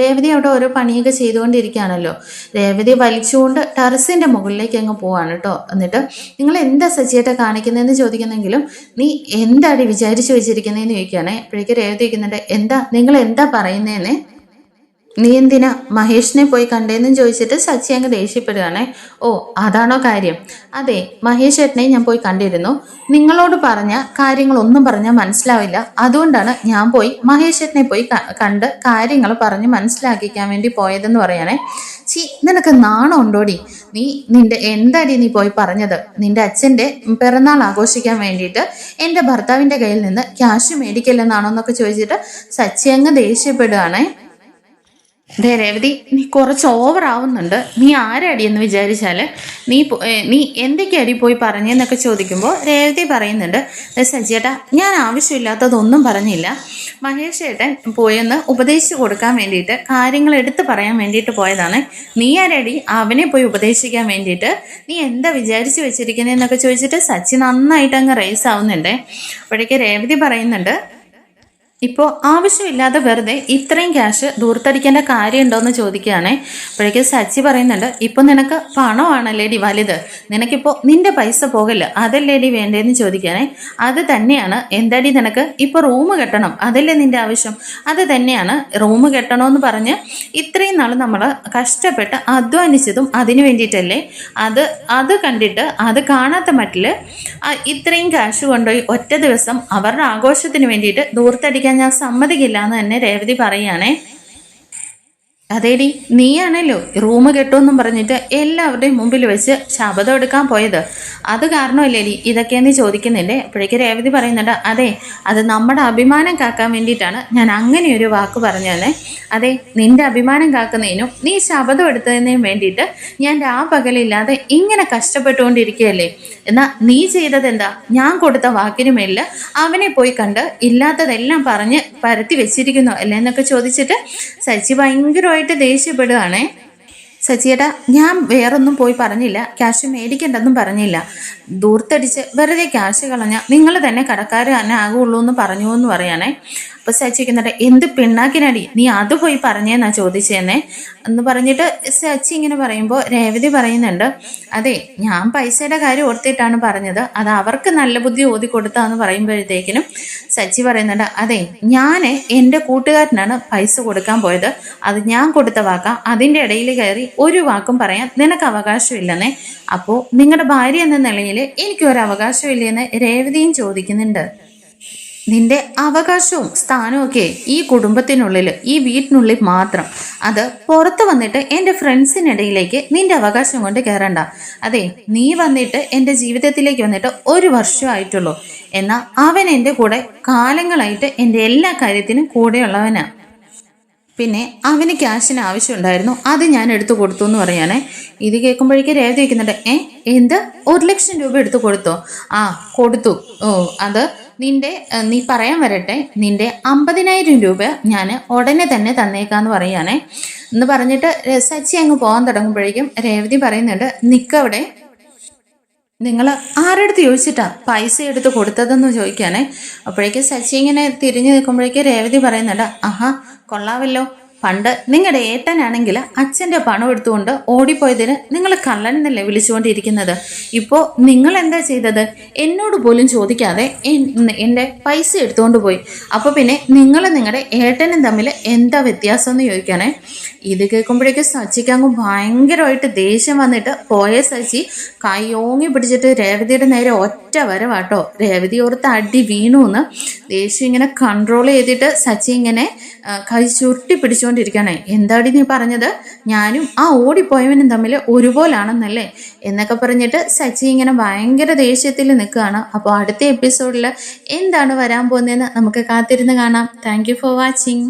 രേവതി അവിടെ ഓരോ പണിയൊക്കെ ചെയ്തുകൊണ്ടിരിക്കുകയാണല്ലോ. രേവതി വലിച്ചുകൊണ്ട് ടെറസിൻ്റെ മുകളിലേക്ക് അങ്ങ് പോവാണ് കേട്ടോ. എന്നിട്ട് നിങ്ങൾ എന്താ സച്ചിയായിട്ട് കാണിക്കുന്നതെന്ന് ചോദിക്കുന്നെങ്കിലും നീ എന്താടി വിചാരിച്ചു വെച്ചിരിക്കുന്നതെന്ന് ചോദിക്കുകയാണേ. അപ്പോഴേക്ക് രേവതി ചോദിക്കുന്നുണ്ട്, നിങ്ങൾ എന്താ പറയുന്നതെന്ന്? നീ എന്തിനാ മഹേഷിനെ പോയി കണ്ടേന്നും ചോദിച്ചിട്ട് സച്ചി അങ്ങ് ദേഷ്യപ്പെടുകയാണേ. ഓ അതാണോ കാര്യം? അതെ മഹേഷ് ഏട്ടനെ ഞാൻ പോയി കണ്ടിരുന്നു. നിങ്ങളോട് പറഞ്ഞ കാര്യങ്ങളൊന്നും പറഞ്ഞാൽ മനസ്സിലാവില്ല. അതുകൊണ്ടാണ് ഞാൻ പോയി മഹേഷ് ഏട്ടനെ പോയി കണ്ട് കാര്യങ്ങൾ പറഞ്ഞ് മനസ്സിലാക്കിക്കാൻ വേണ്ടി പോയതെന്ന് പറയാനേ. നിനക്ക് നാണം ഉണ്ടോടി? എന്താടി നീ പോയി പറഞ്ഞത്? നിന്റെ അച്ഛൻ്റെ പിറന്നാൾ ആഘോഷിക്കാൻ വേണ്ടിയിട്ട് എൻ്റെ ഭർത്താവിൻ്റെ കയ്യിൽ നിന്ന് ക്യാഷ് മേടിക്കില്ലെന്നാണോ എന്നൊക്കെ ചോദിച്ചിട്ട് സച്ചി അങ്ങ് ദേഷ്യപ്പെടുകയാണേ. രേവതി നീ കുറച്ച് ഓവർ ആവുന്നുണ്ട്. നീ ആരടി എന്ന് വിചാരിച്ചാൽ നീ എന്തൊക്കെയടി പോയി പറഞ്ഞെന്നൊക്കെ ചോദിക്കുമ്പോൾ രേവതി പറയുന്നുണ്ട്, സജിയേട്ടാ ഞാൻ ആവശ്യമില്ലാത്തതൊന്നും പറഞ്ഞില്ല. മഹേഷ് ഏട്ടൻ പോയെന്ന് ഉപദേശിച്ചു കൊടുക്കാൻ വേണ്ടിയിട്ട് കാര്യങ്ങൾ എടുത്ത് പറയാൻ വേണ്ടിയിട്ട് പോയതാണ്. നീ ആരടി അവനെ പോയി ഉപദേശിക്കാൻ വേണ്ടിയിട്ട്? നീ എന്താ വിചാരിച്ചു വെച്ചിരിക്കുന്നതെന്നൊക്കെ ചോദിച്ചിട്ട് സച്ചി നന്നായിട്ട് അങ്ങ് റേസ് ആവുന്നുണ്ട്. അപ്പോഴേക്ക് രേവതി പറയുന്നുണ്ട്, ഇപ്പോൾ ആവശ്യമില്ലാതെ വെറുതെ ഇത്രയും ക്യാഷ് ദൂർത്തടിക്കേണ്ട കാര്യമുണ്ടോയെന്ന് ചോദിക്കുകയാണേ. അപ്പോഴേക്കും സച്ചി പറയുന്നുണ്ട്, ഇപ്പോൾ നിനക്ക് പണമാണല്ലേടി വലുത്? നിനക്കിപ്പോൾ നിന്റെ പൈസ പോകല്ല അതല്ലേടി വേണ്ടതെന്ന് ചോദിക്കുകയാണേ. അത് തന്നെയാണ്. എന്താടി നിനക്ക് ഇപ്പോൾ റൂം കെട്ടണം അതല്ലേ നിന്റെ ആവശ്യം? അത് തന്നെയാണ്. റൂം കെട്ടണമെന്ന് പറഞ്ഞ് ഇത്രയും നാൾ നമ്മൾ കഷ്ടപ്പെട്ട് അധ്വാനിച്ചതും അതിന് വേണ്ടിയിട്ടല്ലേ? അത് കണ്ടിട്ട് അത് കാണാത്ത മട്ടിൽ ഇത്രയും ക്യാഷ് കൊണ്ടുപോയി ഒറ്റ ദിവസം അവരുടെ ആഘോഷത്തിന് വേണ്ടിയിട്ട് ദൂർത്തടിക്കാൻ ഞാൻ സമ്മതിക്കില്ല എന്ന് തന്നെ രേവതി പറയുകയാണേ. അതേടി നീയാണല്ലോ റൂം കെട്ടുമെന്നും പറഞ്ഞിട്ട് എല്ലാവരുടെയും മുമ്പിൽ വെച്ച് ശപഥം എടുക്കാൻ പോയത്. അത് കാരണമല്ലേടി ഇതൊക്കെയെന്ന് ചോദിക്കുന്നില്ലേ. അപ്പോഴേക്ക് രേവതി പറയുന്നുണ്ട്, അതെ അത് നമ്മുടെ അഭിമാനം കാക്കാൻ വേണ്ടിയിട്ടാണ് ഞാൻ അങ്ങനെ ഒരു വാക്ക് പറഞ്ഞതന്നെ. അതെ നിന്റെ അഭിമാനം കാക്കുന്നതിനും നീ ശപഥം എടുത്തതിനും വേണ്ടിയിട്ട് ഞാൻ പകലില്ലാതെ ഇങ്ങനെ കഷ്ടപ്പെട്ടുകൊണ്ടിരിക്കുകയല്ലേ. എന്നാ നീ ചെയ്തത് എന്താ? ഞാൻ കൊടുത്ത വാക്കിനുമേൽ അവനെ പോയി കണ്ട് ഇല്ലാത്തതെല്ലാം പറഞ്ഞ് പരത്തി വെച്ചിരിക്കുന്നു അല്ലേ എന്നൊക്കെ ചോദിച്ചിട്ട് സച്ചി ഭയങ്കരമായിട്ട് ദേഷ്യപ്പെടുകയാണേ. സച്ചിയേട്ടാ ഞാൻ വേറൊന്നും പോയി പറഞ്ഞില്ല, ക്യാഷ് മേടിക്കണ്ടെന്നും പറഞ്ഞില്ല. ദൂർത്തടിച്ച് വെറുതെ ക്യാഷ് കളഞ്ഞ നിങ്ങൾ തന്നെ കടക്കാർ തന്നെ ആകുള്ളൂ എന്ന് പറഞ്ഞു എന്ന് പറയാനേ. അപ്പോൾ സച്ചിക്കുന്നുണ്ട്, എന്ത് പിണ്ണാക്കിനടി നീ അത് പോയി പറഞ്ഞേന്നാ ചോദിച്ചേന്നേ എന്ന് പറഞ്ഞിട്ട് സച്ചി ഇങ്ങനെ പറയുമ്പോൾ രേവതി പറയുന്നുണ്ട്, അതെ ഞാൻ പൈസയുടെ കാര്യം ഓർത്തിട്ടാണ് പറഞ്ഞത്, അത് അവർക്ക് നല്ല ബുദ്ധി ഓതി കൊടുത്താന്ന് പറയുമ്പോഴത്തേക്കിനും സച്ചി പറയുന്നുണ്ട്, അതെ ഞാൻ എൻ്റെ കൂട്ടുകാരനാണ് പൈസ കൊടുക്കാൻ പോയത്, അത് ഞാൻ കൊടുത്ത വാക്കാം, അതിൻ്റെ ഇടയിൽ കയറി ഒരു വാക്കും പറയാൻ നിനക്ക് അവകാശമില്ലെന്നേ. അപ്പോൾ നിങ്ങളുടെ ഭാര്യ എന്ന നിലയിൽ എനിക്കൊരു അവകാശമില്ലെന്ന് രേവതിയും ചോദിക്കുന്നുണ്ട്. നിന്റെ അവകാശവും സ്ഥാനവും ഒക്കെ ഈ കുടുംബത്തിനുള്ളിൽ ഈ വീട്ടിനുള്ളിൽ മാത്രം. അത് പുറത്ത് വന്നിട്ട് എൻ്റെ ഫ്രണ്ട്സിനിടയിലേക്ക് നിന്റെ അവകാശം കൊണ്ട് കയറണ്ട. അതെ നീ വന്നിട്ട് എൻ്റെ ജീവിതത്തിലേക്ക് വന്നിട്ട് 1 വർഷമായിട്ടുള്ളൂ. എന്നാൽ അവൻ എൻ്റെ കൂടെ കാലങ്ങളായിട്ട് എൻ്റെ എല്ലാ കാര്യത്തിനും കൂടെയുള്ളവനാ. പിന്നെ അവന് ക്യാഷിന് ആവശ്യമുണ്ടായിരുന്നു, അത് ഞാൻ എടുത്തു കൊടുത്തു എന്ന് പറയാനേ. ഇത് കേൾക്കുമ്പോഴേക്കും രേവതി വയ്ക്കുന്നുണ്ട്, എന്ത് 1 ലക്ഷം രൂപ എടുത്തു കൊടുത്തോ? കൊടുത്തു. അത് നീ പറയാൻ വരട്ടെ, നിന്റെ 50,000 രൂപ ഞാൻ ഉടനെ തന്നെ തന്നേക്കാന്ന് പറയാനേ എന്ന് പറഞ്ഞിട്ട് സച്ചി അങ്ങ് പോകാൻ തുടങ്ങുമ്പോഴേക്കും രേവതി പറയുന്നുണ്ട്, നിക്കവിടെ. നിങ്ങൾ ആരുടെ അടുത്ത് ചോദിച്ചിട്ടാ പൈസ എടുത്ത് കൊടുത്തതെന്ന് ചോദിക്കാനേ. അപ്പോഴേക്കും സച്ചി ഇങ്ങനെ തിരിഞ്ഞു നിൽക്കുമ്പോഴേക്കും രേവതി പറയുന്നുണ്ട്, ആഹാ കൊള്ളാവല്ലോ, പണ്ട് നിങ്ങളുടെ ഏട്ടനാണെങ്കിൽ അച്ഛൻ്റെ പണം എടുത്തുകൊണ്ട് ഓടിപ്പോയതിന് നിങ്ങൾ കള്ളൻ എന്നല്ലേ വിളിച്ചുകൊണ്ടിരിക്കുന്നത്. ഇപ്പോൾ നിങ്ങൾ എന്താ ചെയ്തത്? എന്നോട് പോലും ചോദിക്കാതെ എൻ്റെ പൈസ എടുത്തുകൊണ്ട് പോയി. അപ്പോൾ പിന്നെ നിങ്ങൾ നിങ്ങളുടെ ഏട്ടനും തമ്മിൽ എന്താ വ്യത്യാസം എന്ന് ചോദിക്കാനേ. ഇത് കേൾക്കുമ്പോഴേക്കും സച്ചിക്ക് അങ്ങ് ഭയങ്കരമായിട്ട് ദേഷ്യം വന്നിട്ട് പോയ സച്ചി കൈ ഓങ്ങി പിടിച്ചിട്ട് രേവതിയുടെ നേരെ ഒറ്റ വരവാട്ടോ. രേവതി ഓർത്ത് അടി വീണു എന്ന് ദേഷ്യം ഇങ്ങനെ കൺട്രോൾ ചെയ്തിട്ട് സച്ചി ഇങ്ങനെ കൈ ചുരുട്ടി പിടിച്ചുകൊണ്ടിരിക്കുകയാണ്. എന്താടി നീ പറഞ്ഞത്? ഞാനും ആ ഓടിപ്പോയവനും തമ്മിൽ ഒരുപോലാണെന്നല്ലേ എന്നൊക്കെ പറഞ്ഞിട്ട് സച്ചി ഇങ്ങനെ ഭയങ്കര ദേഷ്യത്തിൽ നിൽക്കുകയാണ്. അപ്പോൾ അടുത്ത എപ്പിസോഡിൽ എന്താണ് വരാൻ പോകുന്നതെന്ന് നമുക്ക് കാത്തിരുന്ന് കാണാം. Thank you for watching.